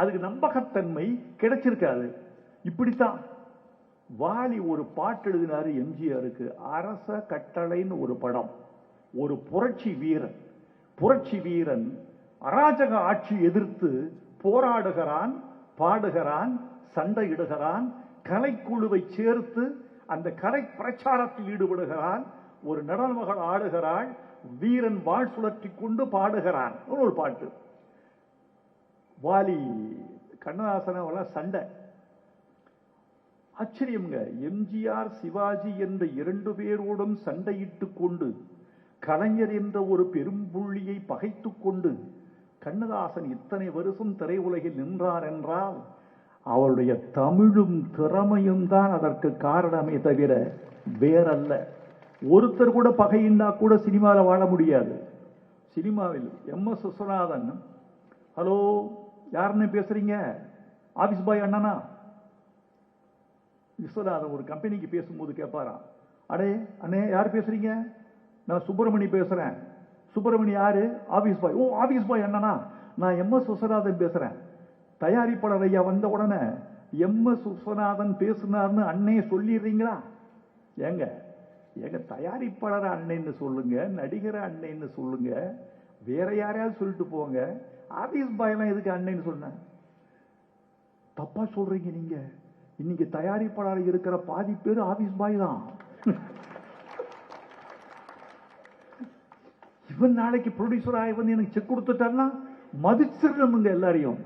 அதுக்கு நம்பகத்தன்மை கிடைச்சிருக்காது. இப்படித்தான் வாலி ஒரு பாட்டு எழுதினாரு எம்ஜிஆருக்கு, அரச கட்டளைன்னு ஒரு படம். ஒரு புரட்சி வீரன் அராஜக ஆட்சி எதிர்த்து போராடுகிறான், பாடுகிறான், சண்டையிடுகிறான், கலைக்குழுவை சேர்த்து அந்த கலை பிரச்சாரத்தில் ஈடுபடுகிறான், ஒரு நடனமகள் ஆடுகிறாள், வீரன் வாழ் சுழற்றி கொண்டு பாடுகிறான் ஒரு பாட்டு. வாலி கண்ணதாசன சண்டை. ஆச்சரியம்ங்க, எம்ஜிஆர் சிவாஜி என்ற இரண்டு பேரோடும் சண்டையிட்டுக் கொண்டு, கலைஞர் என்ற ஒரு பெரும்புள்ளியை பகைத்துக் கொண்டு கண்ணதாசன் இத்தனை வருஷம் திரையுலகில் நின்றார் என்றால் அவருடைய தமிழும் திறமையும் தான் அதற்கு காரணமே தவிர வேறல்ல. ஒருத்தர் கூட பகையின்னா கூட சினிமாவில் வாழ முடியாது. சினிமாவில் எம்.எஸ். விஸ்வநாதன், ஹலோ யாருன்னு பேசுறீங்க? ஆபீஸ் பாய் அண்ணனா? விஸ்வநாதன் ஒரு கம்பெனிக்கு பேசும்போது கேட்பாராம், அடே அண்ணே யார் பேசுறீங்க? நான் சுப்பிரமணி பேசுறேன். சுப்பிரமணி யாரு? Office boy. ஓ ஆபீஸ் பாய் அண்ணனா, நான் எம்.எஸ். விஸ்வநாதன் பேசுறேன். தயாரிப்பாளர் ஐயா வந்த உடனே எம்.எஸ். விஸ்வநாதன் பேசினார்னு அண்ணே சொல்லிடுறீங்களா? ஏங்க தயாரிப்பாளர் அண்ணன்னு சொல்லுங்க, நடிகர் அண்ணன்னு சொல்லுங்க, வேற யாரையாவது சொல்லிட்டு போங்க, ஆபீஸ் பாய் எல்லாம் எதுக்கு அண்ணன்னு சொன்ன? தப்பா சொல்றீங்க நீங்க. இன்னைக்கு தயாரிப்பாளர் இருக்கிற பாதி பேர் ஆபீஸ் பாய் தான். இவன் நாளைக்கு ப்ரொடியூசர் ஆகி எனக்கு செக் கொடுத்துட்டான்னா மதிச்சிடணுங்க எல்லாரையும்.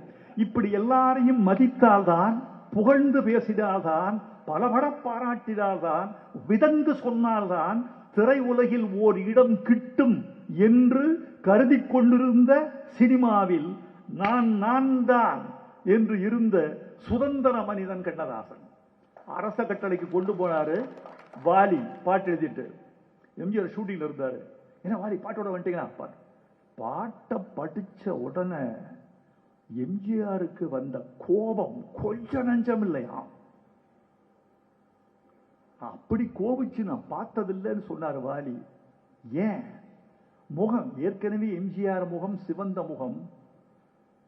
இப்படி எல்லாரையும் மதித்தால்தான், புகழ்ந்து பேசினால்தான், பலபட பாராட்டினால்தான், விதந்து சொன்னால்தான் திரை உலகில் ஓர் இடம் கிட்டும் என்று கருதி கொண்டிருந்த சினிமாவில் நான் தான் என்று இருந்த சுதந்திர மனிதன் கண்ணதாசன் அரச கட்டளைக்கு கொண்டு போனாரு. வாலி பாட்டு எழுதிட்டு எம்ஜிஆர் ஷூட்டிங்ல இருந்தாரு. என்ன வாலி பாட்டோட வந்துட்டீங்கன்னா? பாட்டை படிச்ச உடனே எம்ஜிஆருக்கு வந்த கோபம் கொஞ்ச நஞ்சம் இல்லையா, அப்படி கோபிச்சு நான் பார்த்ததில்லைன்னு சொன்னார் வாலி. ஏன்? முகம் ஏற்கனவே எம்ஜிஆர் முகம் சிவந்த முகம்,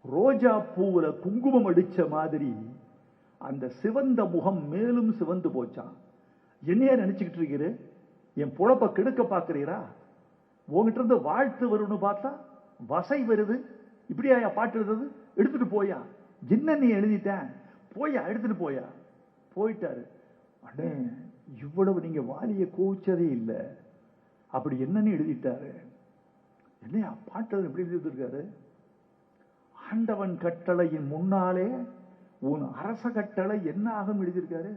ரோஜா பூவுல குங்குமம் அடிச்ச மாதிரி அந்த சிவந்த முகம் மேலும் சிவந்து போச்சான். என்னையா நினைச்சுக்கிட்டு இருக்கிற? என் பொழப்ப கெடுக்க பாக்குறீரா? உங்ககிட்ட இருந்து வாழ்த்து வரும்னு பார்த்தா வசை வருது. இப்படியா பாட்டு எழுதுறது? எடுத்துட்டு போயா. என்ன நீ எழுதிட்டேன், போயா எடுத்துட்டு போயா. போயிட்டாரு. அண்ணே, இவ்வளவு நீங்க வாலிய கோவிச்சதே இல்லை. அப்படி என்னன்னு எழுதிட்டாரு. என்னையா பாட்டு எப்படி எழுதிருக்காரு? ஆண்டவன் கட்டளையின் முன்னாலே உன் அரச கட்டளை என்ன ஆகும் எழுதியிருக்காரு.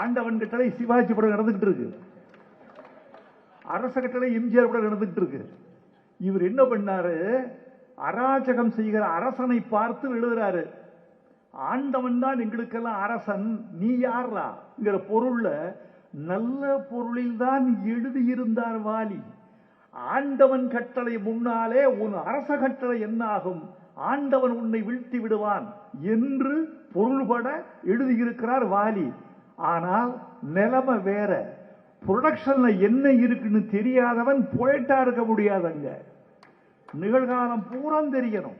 ஆண்டவன் கட்டளை சிவாஜி படம் நடந்துகிட்டு இருக்கு, அரச கட்டளை எம்ஜிஆர் படம் நடந்துகிட்டு இருக்கு. இவர் என்ன பண்ணாரு, அராஜகம் செய்கிற அரசனை பார்த்து எழுதுறாரு, ஆண்டவன் தான் எங்களுக்கெல்லாம் அரசன், நீ யார்ங்கிற பொருள்ல நல்ல பொருளில் தான் எழுதியிருந்தார் வாலி. ஆண்டவன் கட்டளை முன்னாலே உன் அரச கட்டளை என்ன ஆகும், ஆண்டவன் உன்னை வீழ்த்தி விடுவான் என்று பொருள்பட எழுதியிருக்கிறார் வாலி. ஆனால் நிலைமை வேற. புரொடக்ஷன்ல என்ன இருக்குன்னு தெரியாதவன் போயிட்டா இருக்க முடியாதங்க. நிகழ்காலம் பூரா தெரியணும்.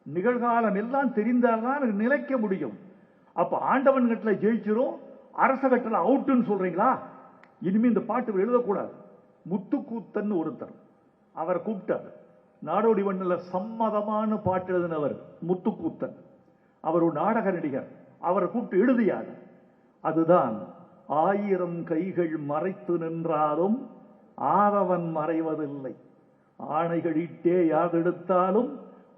நிகழ்காலம் எல்லாம் தெரிந்தால்தான் நிலைக்க முடியும். அப்ப ஆண்டவன் கட்டளை ஜெயிச்சிரும், அரச கட்டளை அவுட்டுன்னு சொல்றீங்களா? இனிமே இந்த பாட்டு எழுதக்கூடாது. முத்துக்கூத்தன் ஒருத்தர், அவர் கூப்பிட்டார். நாடோடி வண்ணல சம்மதமான பாட்டு எழுதினவர் முத்துக்கூத்தன். அவர் ஒரு நாடக நடிகர். அவரை கூப்பிட்டு எழுதியார். அதுதான் ஆயிரம் கைகள் மறைத்து நின்றாலும் ஆதவன் மறைவதில்லை, ஆணைகளிட்டே யாதெடுத்தாலும்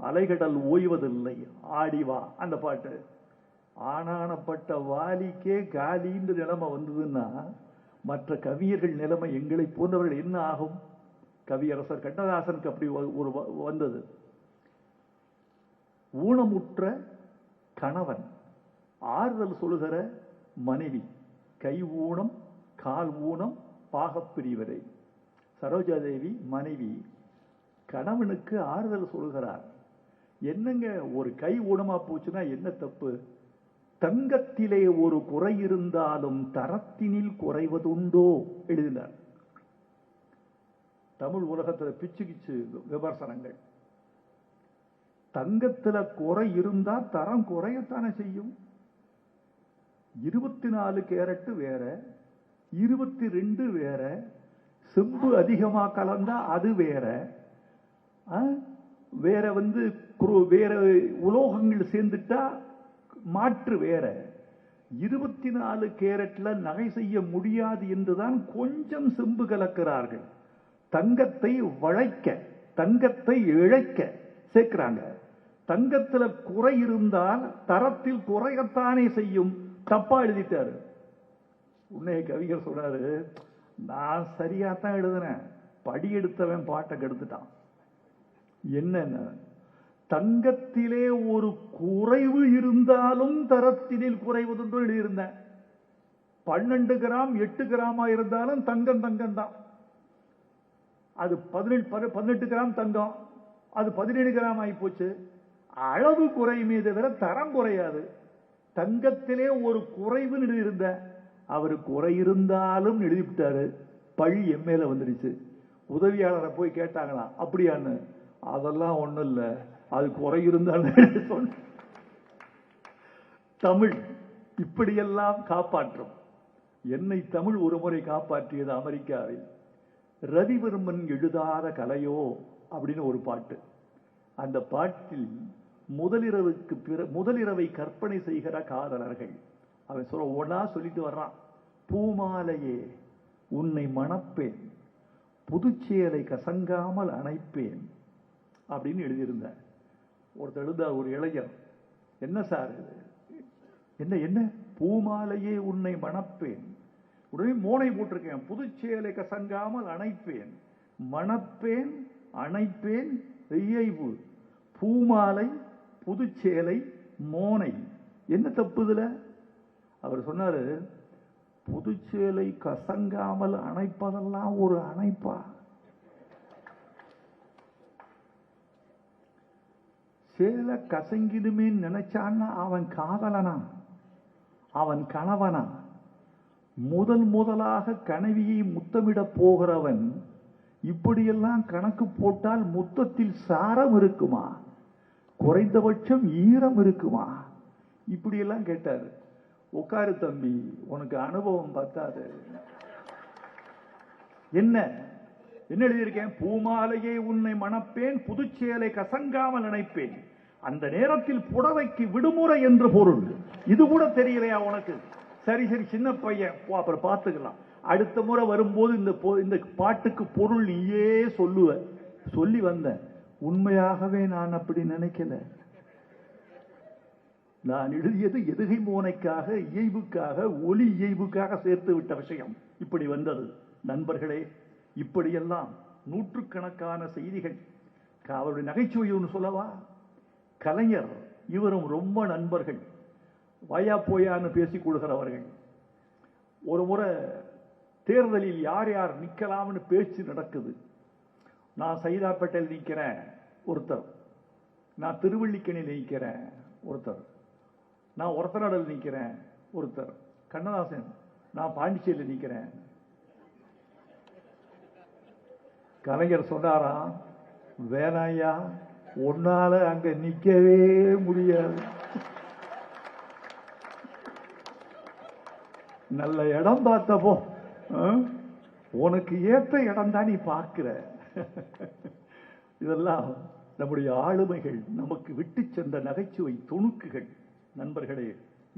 அலைகடல் ஓய்வதில்லை, ஆடிவா. அந்த பாட்டு ஆனானப்பட்ட வாலிக்கே காலின்ற நிலைமை வந்ததுன்னா மற்ற கவியர்கள் நிலைமை எங்களை போன்றவர்கள் என்ன ஆகும்? கவியரசர் கண்ணதாசனுக்கு அப்படி ஒரு வந்தது. ஊனமுற்ற கணவன், ஆறுதல் சொல்லுகிற மனைவி, கை ஊனம் கால் ஊனம் பாகப்பிரிவரை. சரோஜாதேவி மனைவி கணவனுக்கு ஆறுதல் சொல்லுகிறார். என்னங்க, ஒரு கை ஊனமா போச்சுன்னா என்ன தப்பு? தங்கத்திலே ஒரு குறை இருந்தாலும் தரத்தினில் குறைவதுண்டோ எழுதினார். தமிழ் உலகத்தில் பிச்சு கிச்சு விமர்சனங்கள். தங்கத்துல குறை இருந்தா தரம் குறையத்தானே செய்யும். 24 கேரட் வேற, 22 வேற, செம்பு அதிகமா கலந்தா அது வேற, வேற வேற உலோகங்கள் சேர்ந்துட்டா மாற்று வேற. 24 கேரட்ல நகை செய்ய முடியாது என்றுதான் கொஞ்சம் செம்பு கலக்கிறார்கள். தங்கத்தை வளைக்க, தங்கத்தை இழைக்க சேர்க்கிறாங்க. தங்கத்துல குறை இருந்தால் தரத்தில் குறையத்தானே செய்யும். தப்பா எழுதிட்டாரு. உன்னை கவிஞர் சொல்றாரு, நான் சரியாத்தான் எழுதுனேன், படி எடுத்தவன் பாட்டை கெடுத்துட்டான். என்ன, தங்கத்திலே ஒரு குறைவு இருந்தாலும் தரத்தினில் குறைவதுன்னு எழுதியிருந்தேன். 12 கிராம் 8 கிராமா இருந்தாலும் தங்கம் தங்கம் தான். அது 18 கிராம் தங்கம், அது 17 கிராம் ஆகி போச்சு. அளவு குறையுமே தவிர தரம் குறையாது. தங்கத்திலே ஒரு குறைவு எழுதியிருந்த அவர் குறை இருந்தாலும் எழுதிவிட்டாரு. பழி எம்எல்ஏ வந்துடுச்சு. உதவியாளரை போய் கேட்டாங்களாம், அப்படியான்னு. அதெல்லாம் ஒண்ணும் இல்ல, அது குறை இருந்தாலும் சொன்ன. தமிழ் இப்படியெல்லாம் காப்பாற்றும். என்னை தமிழ் ஒரு முறை காப்பாற்றியது அமெரிக்காவில். ரவிவர்மன் எழுதாத கலையோ அப்படின்னு ஒரு பாட்டு. அந்த பாட்டில் முதலிரவை கற்பனை செய்கிற காதலர்கள், அவன் சொல்ல ஒன்னா சொல்லிட்டு வர்றான். பூமாலையே உன்னை மணப்பேன், புதுச்சேலை கசங்காமல் அணைப்பேன் அப்படின்னு எழுதியிருந்த ஒருத்தர் எழுத, ஒரு இளைஞர், என்ன சார் என்ன என்ன பூமாலையே உன்னை மணப்பேன், உடனே மோனை போட்டிருக்கேன், புதுச்சேலை கசங்காமல் அணைப்பேன், மணப்பேன் அணைப்பேன் வெய்யைவு, பூமாலை புதுச்சேலை மோனை, என்ன தப்புதுல? அவர் சொன்னாரு, புதுச்சேலை கசங்காமல் அணைப்பதெல்லாம் ஒரு அணைப்பா? சேலை கசங்கிடுமே நினைச்சான்னா அவன் காதலனா, அவன் கணவனா? முதலாக கனவியை முத்தமிட போகிறவன் இப்படியெல்லாம் கணக்கு போட்டால் முத்தத்தில் சாரம் இருக்குமா? குறைந்தபட்சம் ஈரம் இருக்குமா? இப்படி எல்லாம் கேட்டார். உட்காரு தம்பி, உனக்கு அனுபவம் பத்தாது. என்ன என்ன எழுதியிருக்கேன்? பூமாலையே உன்னை மணப்பேன், புதுச்சேலை கசங்காமல் நினைப்பேன், அந்த நேரத்தில் புடவைக்கு விடுமுறை என்று பொருள். இது கூட தெரியலையா உனக்கு? சரி சரி, சின்ன பையன், அப்புறம் பார்த்துக்கலாம். அடுத்த முறை வரும்போது இந்த பாட்டுக்கு பொருள் நீயே சொல்லுவ. சொல்லி வந்த. உண்மையாகவே நான் அப்படி நினைக்கல. நான் எழுதியது எதுகை மோனைக்காக, இயைபுக்காக, ஒலி இயைபுக்காக சேர்த்து விட்ட விஷயம் இப்படி வந்தது. நண்பர்களே, இப்படியெல்லாம் நூற்றுக்கணக்கான செய்திகள். அவருடைய நகைச்சுவை ஒன்று சொல்லவா? கலைஞர் இவரும் ரொம்ப நண்பர்கள், வாயா போயான்னு பேசிக் கொள்கிறவர்கள். ஒரு முறை தேர்தலில் யார் யார் நிக்கலாம்னு பேச்சு நடக்குது. நான் சைதாப்பேட்டையில் நிற்கிறேன் ஒருத்தர், நான் திருவள்ளிக்கணியில் நிற்கிறேன் ஒருத்தர், நான் ஒரத்தநாடில் நிற்கிறேன் ஒருத்தர், கண்ணதாசன் நான் பாண்டிச்சேரியில் நிற்கிறேன். கலைஞர் சொன்னாராம், வேணாயா, ஒன்னால அங்க நிக்கவே முடியாது, நல்ல இடம் பார்த்தப்போ உனக்கு ஏற்ற இடம் தான் நீ பார்க்கிற. இதெல்லாம் நம்முடைய ஆளுமைகள் நமக்கு விட்டு சென்ற நகைச்சுவை துணுக்குகள். நண்பர்களே,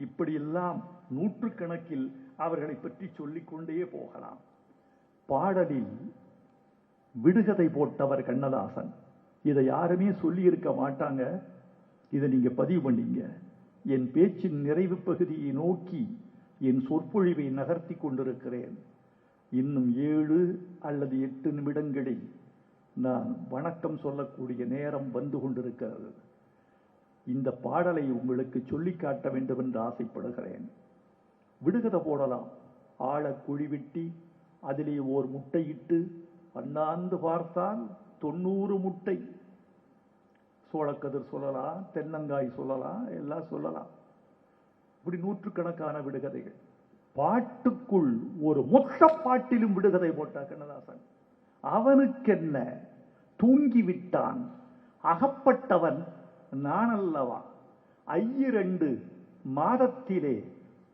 இப்படியெல்லாம் நூற்றுக்கணக்கில் அவர்களை பற்றி சொல்லிக் கொண்டே போகலாம். பாடலில் விடுகதை போட்டவர் கண்ணதாசன். இதை யாருமே சொல்லி இருக்க மாட்டாங்க. இதை நீங்க பதிவு பண்ணீங்க. என் பேச்சின் நிறைவு பகுதியை நோக்கி என் சொற்பொழிவை நகர்த்தி கொண்டிருக்கிறேன். இன்னும் 7 அல்லது 8 நிமிடங்களில் நான் வணக்கம் சொல்லக்கூடிய நேரம் வந்து கொண்டிருக்கிறது. இந்த பாடலை உங்களுக்கு சொல்லி காட்ட வேண்டும் என்று ஆசைப்படுகிறேன். விடுகதை போடலாம். ஆழ குழி வெட்டி அதிலே ஓர் முட்டையிட்டு அண்ணாந்து பார்த்தால் 90 முட்டை. சோளக்கதிர் சொல்லலாம், தென்னங்காய் சொல்லலாம், எல்லாம் சொல்லலாம். இப்படி நூற்றுக்கணக்கான விடுகதைகள். பாட்டுக்குள் ஒரு மொத்த பாட்டிலும் விடுகதை போட்டார் கண்ணதாசன். அவனுக்கென்ன, தூங்கிவிட்டான், அகப்பட்டவன் நான் அல்லவா, 2 மாதத்திலே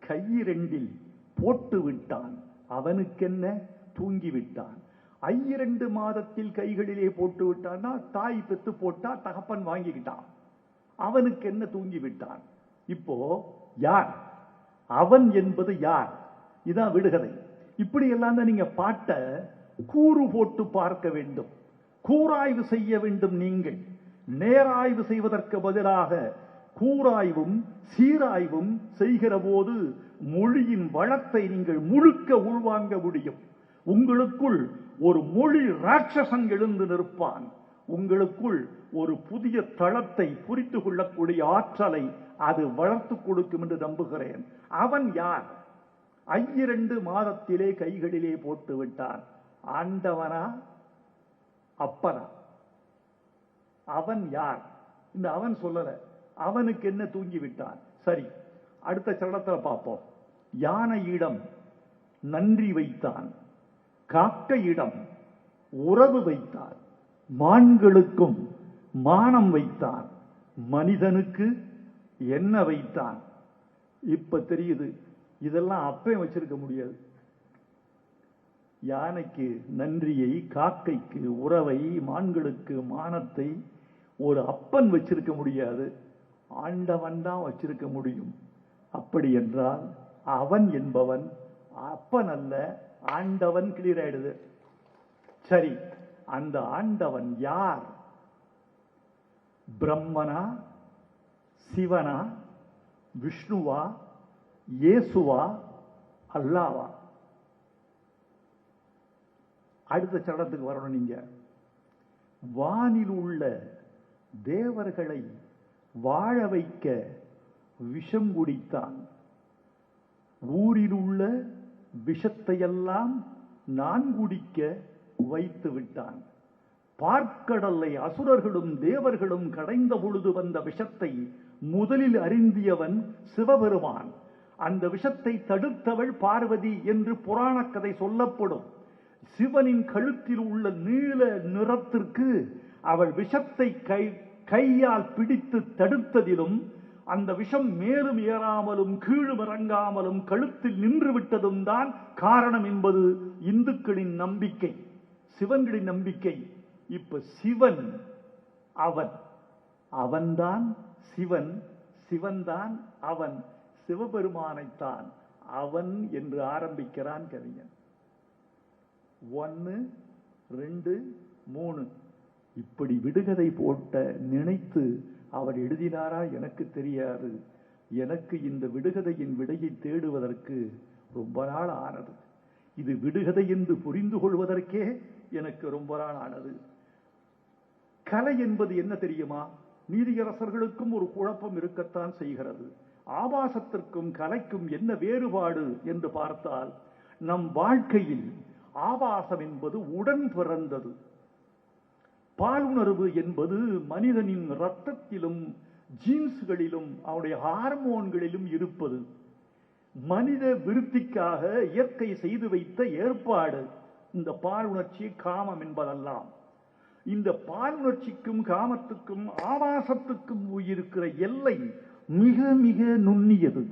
கையிரண்டில் போட்டு விட்டான், அவனுக்கென்ன தூங்கிவிட்டான். 2 மாதத்தில் கைகளிலே போட்டு விட்டான்னா தாய் பெத்து போட்டா, தகப்பன் வாங்கிக்கிட்டான், அவனுக்கு என்ன தூங்கிவிட்டான். இப்போ யார் அவன் என்பது யார்? இதான் விடுகதை. இப்படி எல்லாம் தான் நீங்க பாட்டை கூறு போட்டு பார்க்க வேண்டும், கூராய்வு செய்ய வேண்டும். நீங்கள் நேராய்வு செய்வதற்கு பதிலாக கூராய்வும் சீராய்வும் செய்கிற போது மொழியின் வளத்தை நீங்கள் முழுக்க உள்வாங்க முடியும். உங்களுக்குள் ஒரு மொழி ராட்சசன் எழுந்து நிற்பான். உங்களுக்குள் ஒரு புதிய தளத்தை புரிந்து கொள்ளக்கூடிய ஆற்றலை அது வளர்த்து கொடுக்கும் என்று நம்புகிறேன். அவன் யார்? 2 மாதத்திலே கைகளிலே போட்டு விட்டான். ஆண்டவனா, அப்பனா? அவன் யார்? இந்த அவன் சொல்லல, அவனுக்கு என்ன தூங்கி விட்டான். சரி, அடுத்த சரணத்தில் பார்ப்போம். யானையிடம் நன்றி வைத்தான், காக்கையிடம் உறவு வைத்தான், மான்களுக்கும் மானம் வைத்தான், மனிதனுக்கு என்ன வைத்தான்? இப்ப தெரியுது, இதெல்லாம் அப்பையும் வச்சிருக்க முடியாது. யானைக்கு நன்றியை, காக்கைக்கு உறவை, மான்களுக்கு மானத்தை ஒரு அப்பன் வச்சிருக்க முடியாது, ஆண்டவன் தான் வச்சிருக்க முடியும். அப்படி என்றால் அவன் என்பவன் அப்பன் அல்ல, ஆண்டவன். கிளியர் ஆயிடுது. சரி, அந்த ஆண்டவன் யார்? பிரம்மனா, சிவனா, விஷ்ணுவா, இயேசுவா, அல்லாவா? அடுத்த சடத்துக்கு வரணும். நீங்க வானில் உள்ள தேவர்களை வாழ வைக்க விஷம் குடித்தான், ஊரில் உள்ள விஷத்தையெல்லாம் நான் குடிக்க வைத்து விட்டான். பார்க்கடலை அசுரர்களும் தேவர்களும் கடைந்த பொழுது வந்த விஷத்தை முதலில் அறிந்தியவன் சிவபெருமான். அந்த விஷத்தை தடுத்தவள் பார்வதி என்று புராண கதை சொல்லப்படும். சிவனின் கழுத்தில் உள்ள நீல நிறத்திற்கு அவள் விஷத்தை கையால் பிடித்து தடுத்ததிலும் அந்த விஷம் மேலும் ஏறாமலும் கீழும் இறங்காமலும் கழுத்தில் நின்று விட்டதும் தான் காரணம் என்பது இந்துக்களின் நம்பிக்கை, சிவன்களின் நம்பிக்கை. இப்ப சிவன் அவன், அவன்தான் சிவன், சிவன்தான் அவன், சிவபெருமானைத்தான் அவன் என்று ஆரம்பிக்கிறான் கவிஞன். 1 2 3 இப்படி விடுகதை போட்ட நினைத்து அவர் எழுதினாரா எனக்கு தெரியாது. எனக்கு இந்த விடுகதையின் விடையை தேடுவதற்கு ரொம்ப நாள் ஆனது. இது விடுகதை என்று புரிந்து கொள்வதற்கே எனக்கு ரொம்ப நாள் ஆனது. கலை என்பது என்ன தெரியுமா? நீதியரசர்களுக்கும் ஒரு குழப்பம் இருக்கத்தான் செய்கிறது. ஆபாசத்திற்கும் கலைக்கும் என்ன வேறுபாடு என்று பார்த்தால், நம் வாழ்க்கையில் ஆபாசம் என்பது உடன் பிறந்தது. பாலுணர்வு என்பது மனிதனின் இரத்தத்திலும் ஜீன்ஸ்களிலும் அவருடைய ஹார்மோன்களிலும் இருப்பது. மனித விருத்திக்காக இயற்கை செய்து வைத்த ஏற்பாடு இந்த பாலுணர்ச்சி, காமம் என்பதெல்லாம். இந்த பாலுணர்ச்சிக்கும் காமத்துக்கும் ஆபாசத்துக்கும் இருக்கிற எல்லை மிக மிக நுண்ணியது,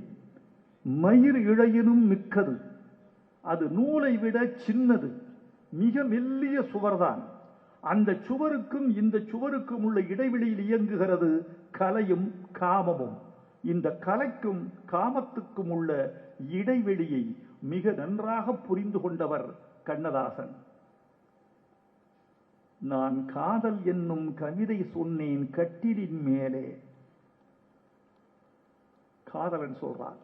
மயிர் இழையினும் மிக்கது. அது நூலை விட சின்னது, மிக மெல்லிய சுவர்தான். அந்த சுவருக்கும் இந்த சுவருக்கும் உள்ள இடைவெளியில் இயங்குகிறது கலையும் காமமும். இந்த கலைக்கும் காமத்துக்கும் உள்ள இடைவெளியை மிக நன்றாக புரிந்து கொண்டவர் கண்ணதாசன். நான் காதல் என்னும் கவிதை சொன்னேன் கட்டிலின் மேலே. காதலன் சொல்றான்,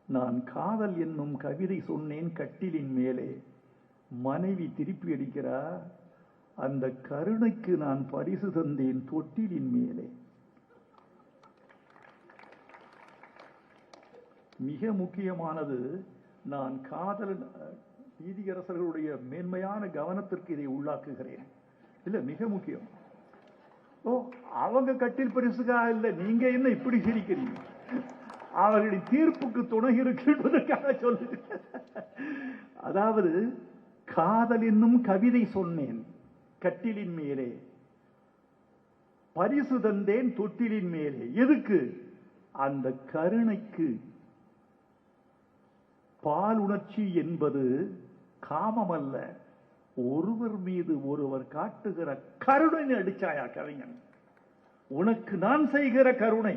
நான் காதல் என்னும் கவிதை சொன்னேன் கட்டிலின் மேலே. மனைவி திருப்பி அடிக்கிறார், அந்த கருணைக்கு நான் பரிசு தந்தேன் தொட்டிலின் மேலே. மிக முக்கியமானது, நான் காதல் நீதியரசர்களுடைய மேன்மையான கவனத்திற்கு இதை உள்ளாக்குகிறேன். இல்ல, மிக முக்கியம். அவங்க கட்டில் பரிசுக்காக இல்ல, நீங்க என்ன இப்படி சிரிக்கிறீங்க? அவர்களின் தீர்ப்புக்கு துணை இருக்கின்றதற்காக சொல்லுங்க. அதாவது, காதல் என்னும் கவிதை சொன்னேன் கட்டிலின் மேலே, பரிசு தந்தேன் தொட்டிலின் மேலே. எதுக்கு? அந்த கருணைக்கு. பாலுணர்ச்சி என்பது காமம் அல்ல, ஒருவர் மீது ஒருவர் காட்டுகிற கருணை. அடிச்சாயா கவிஞன்? உனக்கு நான் செய்கிற கருணை,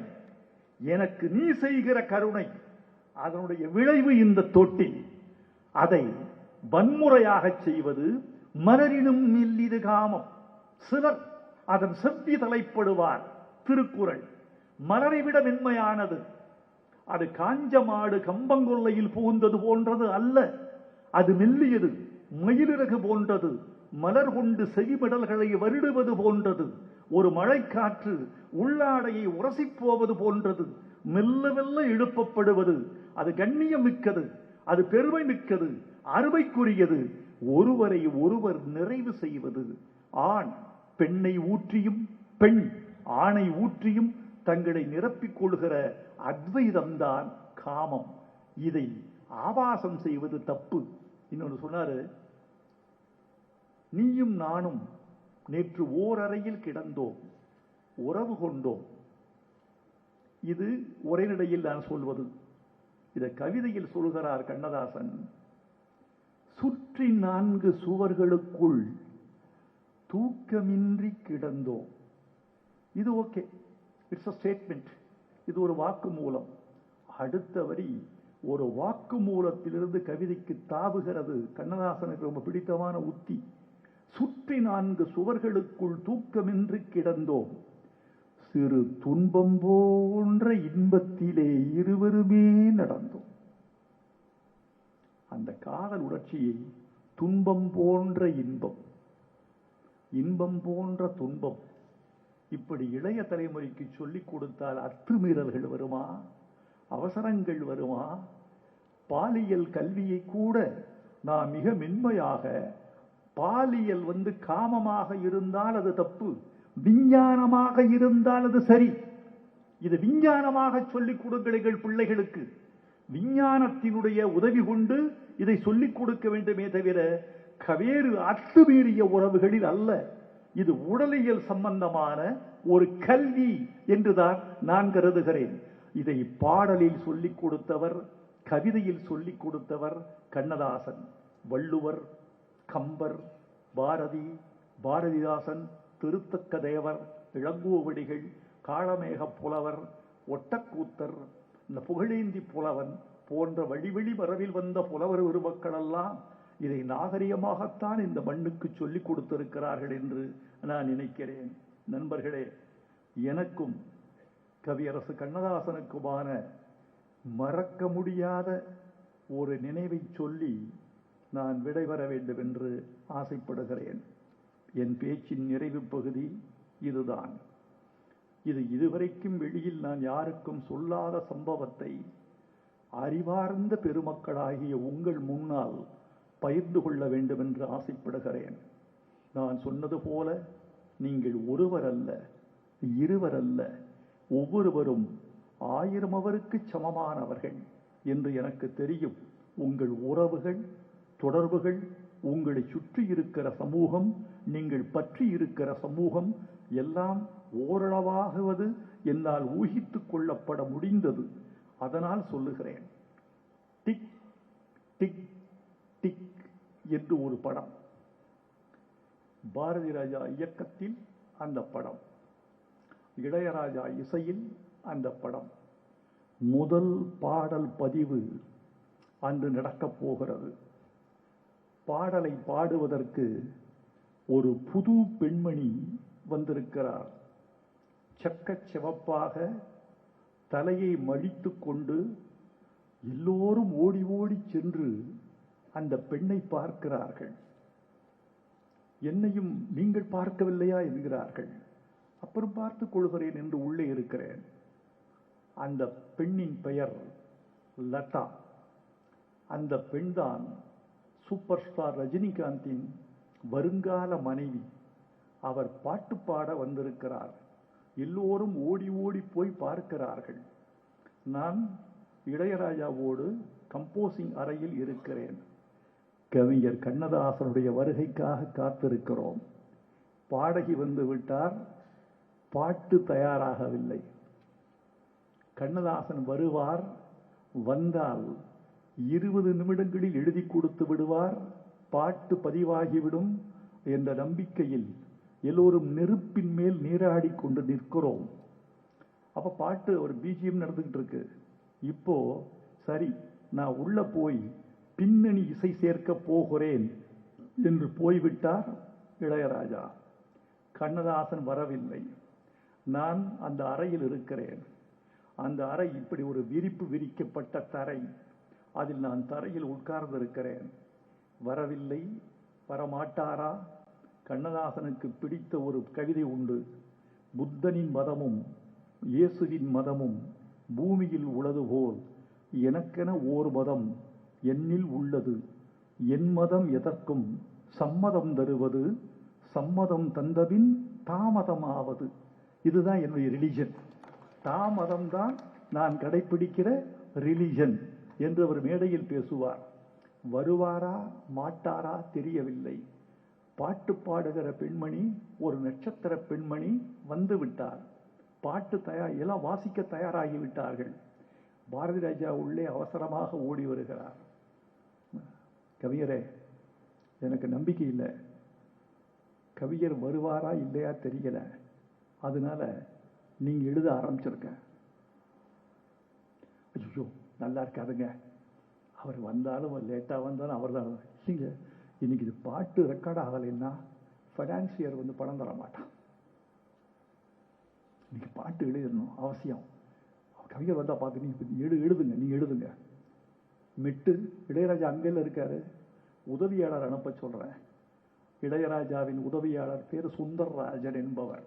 எனக்கு நீ செய்கிற கருணை, அதனுடைய விளைவு இந்த தொட்டில். அதை வன்முறையாக செய்வது மலரினும் மெல்லிது காமம். சிலர் அதன் செவ்வி தலைப்படுவார். திருக்குறள் மலரை விட மென்மையானது. அது காஞ்ச மாடு கம்பங்கொல்லையில் புகுந்தது போன்றது அல்ல, அது மெல்லியது, மயிலிறகு போன்றது, மலர் கொண்டு செவிமடல்களை வருடுவது போன்றது, ஒரு மழைக்காற்று உள்ளாடையை உரசிப் போவது போன்றது, மெல்ல மெல்ல எழுப்பப்படுவது. அது கண்ணியம் மிக்கது, அது பெருமை மிக்கது, அருமைக்குரியது. ஒருவரை ஒருவர் நிறைவு செய்வது. ஆண் பெண்ணை ஊற்றியும் பெண் ஆணை ஊற்றியும் தங்களை நிரப்பிக் கொள்கிற அத்வைதம்தான் காமம். இதை ஆபாசம் செய்வது தப்பு. இன்னொன்று சொன்னாரு, நீயும் நானும் நேற்று ஓரறையில் கிடந்தோம், உறவு கொண்டோம். இது உரைநடையில் நான் சொல்வது. இதை கவிதையில் சொல்கிறார் கண்ணதாசன். சுற்றி 4 சுவர்களுக்குள் தூக்கமின்றி கிடந்தோம். இது ஓகே, இட்ஸ் a ஸ்டேட்மெண்ட். இது ஒரு வாக்கு மூலம். அடுத்த வரி ஒரு வாக்கு மூலத்திலிருந்து கவிதைக்கு தாவுகிறது. கண்ணதாசனுக்கு ரொம்ப பிடித்தமான உத்தி. சுற்றி 4 சுவர்களுக்குள் தூக்கமின்றி கிடந்தோம், சிறு துன்பம் போன்ற இன்பத்திலே இருவருமே நடந்தோம். அந்த காதல் உணர்ச்சியை துன்பம் போன்ற இன்பம், இன்பம் போன்ற துன்பம், இப்படி இளைய தலைமுறைக்கு சொல்லிக் கொடுத்தால் அத்துமீறல்கள் வருமா? அவசரங்கள் வருமா? பாலியல் கல்வியை கூட நான் மிக மென்மையாக, பாலியல் காமமாக இருந்தால் அது தப்பு, விஞ்ஞானமாக இருந்தால் அது சரி. இது விஞ்ஞானமாக சொல்லிக் கொடுங்கள் பிள்ளைகளுக்கு. விஞ்ஞானத்தினுடைய உதவி கொண்டு இதை சொல்லிக் கொடுக்க வேண்டுமே தவிர வேறு அத்துமீறிய உறவுகளில் அல்ல. இது உடலியல் சம்பந்தமான ஒரு கல்வி என்றுதான் நான் கருதுகிறேன். இதை பாடலில் சொல்லிக் கொடுத்தவர், கவிதையில் சொல்லிக் கொடுத்தவர் கண்ணதாசன். வள்ளுவர், கம்பர், பாரதி, பாரதிதாசன், திருத்தக்க தேவர், இளங்கோவடிகள், காளமேக புலவர், ஒட்டக்கூத்தர், இந்த புகழேந்தி புலவன் போன்ற வழிவழி மரபில் வந்த புலவர் பெருமக்களெல்லாம் இதை நாகரிகமாகத்தான் இந்த மண்ணுக்கு சொல்லிக் கொடுத்திருக்கிறார்கள் என்று நான் நினைக்கிறேன். நண்பர்களே, எனக்கும் கவியரசு கண்ணதாசனுக்குமான மறக்க முடியாத ஒரு நினைவை சொல்லி நான் விடைபெற வேண்டும் என்று ஆசைப்படுகிறேன். என் பேச்சின் நிறைவு பகுதி இதுதான். இதுவரைக்கும் வெளியில் நான் யாருக்கும் சொல்லாத சம்பவத்தை அறிவார்ந்த பெருமக்களாகிய உங்கள் முன்னால் பகிர்ந்து கொள்ள வேண்டும் என்று ஆசைப்படுகிறேன். நான் சொன்னது போல நீங்கள் ஒருவர் அல்ல, இருவர் அல்ல, ஒவ்வொருவரும் 1000 அவருக்கு சமமானவர்கள் என்று எனக்கு தெரியும். உங்கள் உறவுகள், தொடர்புகள், உங்களை சுற்றி இருக்கிற சமூகம், நீங்கள் பற்றி இருக்கிற சமூகம் எல்லாம் ஓரளவாகுவது என்னால் ஊகித்துக் கொள்ளப்பட முடிந்தது. அதனால் சொல்லுகிறேன். டிக் டிக் டிக் என்று ஒரு படம், பாரதி ராஜா இயக்கத்தில் அந்த படம், இளையராஜா இசையில் அந்த படம். முதல் பாடல் பதிவு அன்று நடக்கப் போகிறது. பாடலை பாடுவதற்கு ஒரு புது பெண்மணி வந்திருக்கிறார். சக்கச் சிவப்பாக தலையை மழித்து கொண்டு எல்லோரும் ஓடி ஓடி சென்று அந்த பெண்ணை பார்க்கிறார்கள். என்னையும் நீங்கள் பார்க்கவில்லையா என்கிறார்கள். அப்புறம் பார்த்துக் கொள்கிறேன் என்று உள்ளே இருக்கிறேன். அந்த பெண்ணின் பெயர் லதா. அந்த பெண்தான் சூப்பர் ஸ்டார் ரஜினிகாந்தின் வருங்கால மனைவி. அவர் பாட்டு பாட வந்திருக்கிறார். எல்லோரும் ஓடி ஓடி போய் பார்க்கிறார்கள். நான் இளையராஜாவோடு கம்போசிங் அறையில் இருக்கிறேன். கவிஞர் கண்ணதாசனுடைய வருகைக்காக காத்திருக்கிறோம். பாடகி வந்து விட்டார். பாட்டு தயாராகவில்லை. கண்ணதாசன் வருவார். வந்தால் 20 நிமிடங்களில் எழுதி கொடுத்து விடுவார், பாட்டு பதிவாகிவிடும் என்ற நம்பிக்கையில் எல்லோரும் நெருப்பின் மேல் நீராடி கொண்டு நிற்கிறோம். அப்ப பாட்டு ஒரு பிஜிஎம் நடந்துகிட்டு இருக்கு. இப்போ சரி, நான் உள்ள போய் பின்னணி இசை சேர்க்க போகிறேன் என்று போய்விட்டார் இளையராஜா. கண்ணதாசன் வரவில்லை. நான் அந்த அறையில் இருக்கிறேன். அந்த அறை இப்படி ஒரு விரிப்பு விரிக்கப்பட்ட தரை. அதில் நான் தரையில் உட்கார்ந்து இருக்கிறேன். வரவில்லை. வரமாட்டாரா? கண்ணதாசனுக்கு பிடித்த ஒரு கவிதை உண்டு. புத்தனின் மதமும் இயேசுவின் மதமும் பூமியில் உள்ளது போல் எனக்கென ஓர் மதம் என்னில் உள்ளது. என் மதம் எதற்கும் சம்மதம் தருவது, சம்மதம் தந்தபின் தாமதமாவது. இதுதான் என்னுடைய ரிலிஜன். தாமதம் தான் நான் கடைபிடிக்கிற ரிலிஜன் என்று அவர் மேடையில் பேசுவார். வருவாரா மாட்டாரா தெரியவில்லை. பாட்டு பாடுகிற பெண்மணி, ஒரு நட்சத்திர பெண்மணி வந்து விட்டார். பாட்டு எல்லாம் வாசிக்க தயாராகிவிட்டார்கள். பாரதி ராஜா உள்ளே அவசரமாக ஓடி வருகிறார். கவிஞரே, எனக்கு நம்பிக்கை இல்லை. கவிஞர் வருவாரா இல்லையா தெரியல. அதனால நீங்க எழுத ஆரம்பிச்சிருக்க. ஐயோ, நல்லா இருக்காதுங்க. அவர் வந்தாலும் லேட்டா வந்தாலும் அவர் தான். இல்லைங்க, இன்னைக்கு இது பாட்டு ரெக்கார்ட் ஆகலைன்னா ஃபைனான்சியர் வந்து பணம் தர மாட்டான். இன்னைக்கு பாட்டு எழுதணும் அவசியம். கவிஞர் வந்தா பார்த்து நீங்க எழுதுங்க, நீங்க எழுதுங்க. மெட்டு இளையராஜா அங்கேல இருக்காரு. உதவியாளர் அனுப்ப சொல்றேன். இளையராஜாவின் உதவியாளர் பேர் சுந்தர்ராஜன் என்பவர்.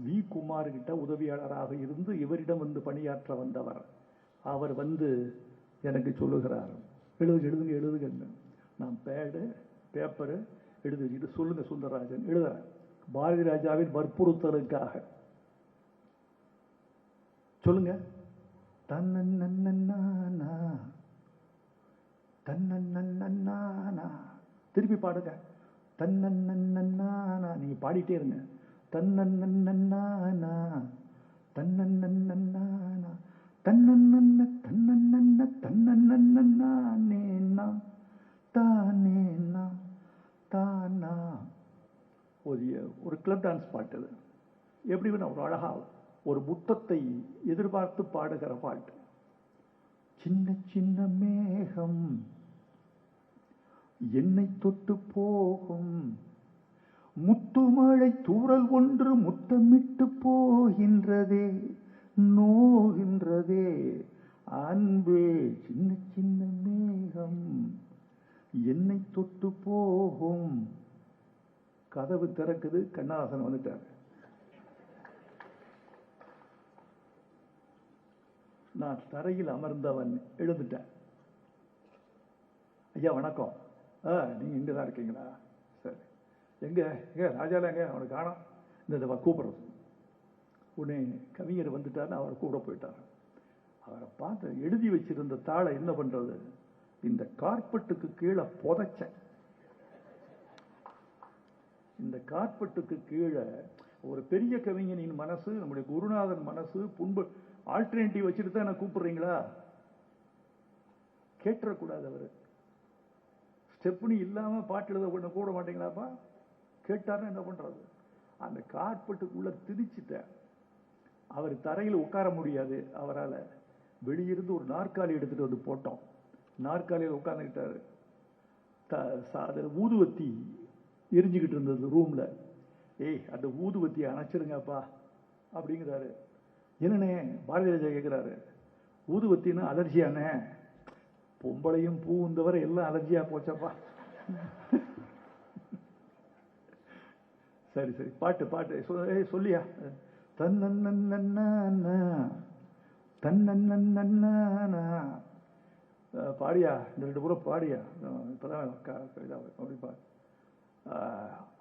வி குமார் கிட்ட உதவியாளராக இருந்து இவரிடம் வந்து பணியாற்ற வந்தவர். அவர் வந்து எனக்கு சொல்லுகிறார், எழுதுங்க எழுதுங்க. நான் பேடு பேப்பரு எழுது சொல்லுங்க சுந்தரராஜன். எழுதுறேன். பாரதி ராஜாவின் வற்புறுத்தலுக்காக சொல்லுங்க. தன்னன்னா தன்னன்னா திருப்பி பாடுங்க. தன்னன்னா நீங்க பாடிட்டே இருங்க. தன்னன்னா தன்னன்னா தன்னன்ன தன்னன்ன தன்னன்னா தானேனா தானா. ஒரு கிளப் டான்ஸ் பாட்டு அது. எப்படி வேணும், ஒரு அழகா ஒரு புத்தத்தை எதிர்பார்த்து பாடுகிற பாட்டு. சின்ன சின்ன மேகம் என்னை தொட்டு போகும், முத்துமழை தூறல் ஒன்று முத்தமிட்டு போகின்றதே, நோகின்றதே அன்பே. சின்ன சின்ன மேகம் என்னை தொட்டு போகும். கதவு திறக்குது, கண்ணதாசன் வந்துட்டார். நான் தரையில் அமர்ந்தவன் எழுந்துட்டேன். ஐயா வணக்கம். நீங்க இங்கதான் இருக்கீங்களா? சரி. எங்க ராஜால எங்க? அவனுக்கு காணோம். இந்த கூப்பிடுறது. உடனே கவிஞர் வந்துட்டார், அவர் கூட போயிட்டார். அவரை பார்த்து எழுதி வச்சிருந்த தாளை என்ன பண்றது, இந்த கார்பெட்டுக்கு கீழே புதைச்சேன். இந்த கார்பெட்டுக்கு கீழே ஒரு பெரிய கவிஞனின் மனசு, நம்முடைய குருநாதன் மனசு புண்பு ஆல்டர்னேட்டிவ் வச்சுட்டு தான் என்ன கூப்பிடுறீங்களா? கேட்டக்கூடாது. அவரு ஸ்டெப்னி இல்லாம பாட்டு எழுத கூட மாட்டீங்களாப்பா? கேட்டாருன்னா என்ன பண்றது? அந்த கார்பெட்டுக்குள்ள திரிச்சிட்டேன். அவர் தரையில் உட்கார முடியாது அவரால். வெளியிருந்து ஒரு நாற்காலி எடுத்துட்டு வந்து போட்டோம். நாற்காலியில் உட்கார்ந்துக்கிட்டாரு. ஊதுவத்தி எரிஞ்சுக்கிட்டு இருந்தது ரூம்ல. அந்த ஊதுவத்தியை அணைச்சிருங்கப்பா அப்படிங்கிறாரு. என்னண்ணே பாரதி ராஜா கேட்கிறாரு, ஊதுவத்தின்னு அலர்ஜியானே? பொம்பளையும் பூவும் தவிர எல்லாம் அலர்ஜியா போச்சப்பா. சரி சரி, பாட்டு பாட்டு சொல்லியா? தன்னன்னா தன்னன்னா பாடியா, இந்த 2 முறை பாடியா. இப்பதான் அப்படிப்பா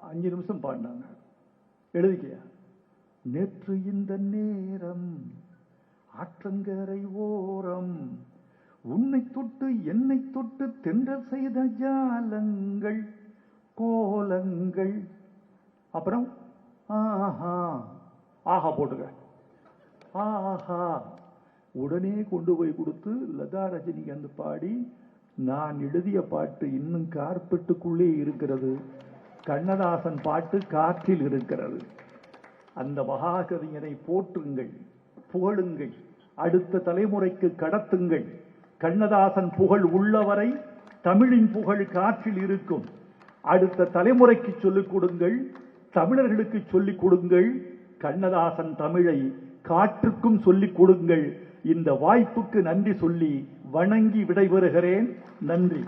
5 நிமிஷம் பாடினாங்க. எழுதிக்கையா. நேற்று இந்த நேரம் ஆற்றங்கரை ஓரம் உன்னை தொட்டு என்னை தொட்டு தென்றல் செய்த ஜாலங்கள் கோலங்கள். அப்புறம் ஆஹா ஆஹா போட்டுக்க. ஆஹா உடனே கொண்டு போய் கொடுத்து லதா ரஜினிகாந்த் பாடி, நான் எழுதிய பாட்டு இன்னும் கார்பெட்டுக்குள்ளே இருக்கிறது, கண்ணதாசன் பாட்டு காற்றில் இருக்கிறது. அந்த மகாகவிஞனை போற்றுங்கள், புகழுங்கள், அடுத்த தலைமுறைக்கு கடத்துங்கள். கண்ணதாசன் புகழ் உள்ளவரை தமிழின் புகழ் காற்றில் இருக்கும். அடுத்த தலைமுறைக்கு சொல்லிக் கொடுங்கள், தமிழர்களுக்கு சொல்லிக் கொடுங்கள். கண்ணதாசன் தமிழை காற்றுக்கும் சொல்லிக் கொடுங்கள். இந்த வாய்ப்புக்கு நன்றி சொல்லி வணங்கி விடைபெறுகிறேன். நன்றி.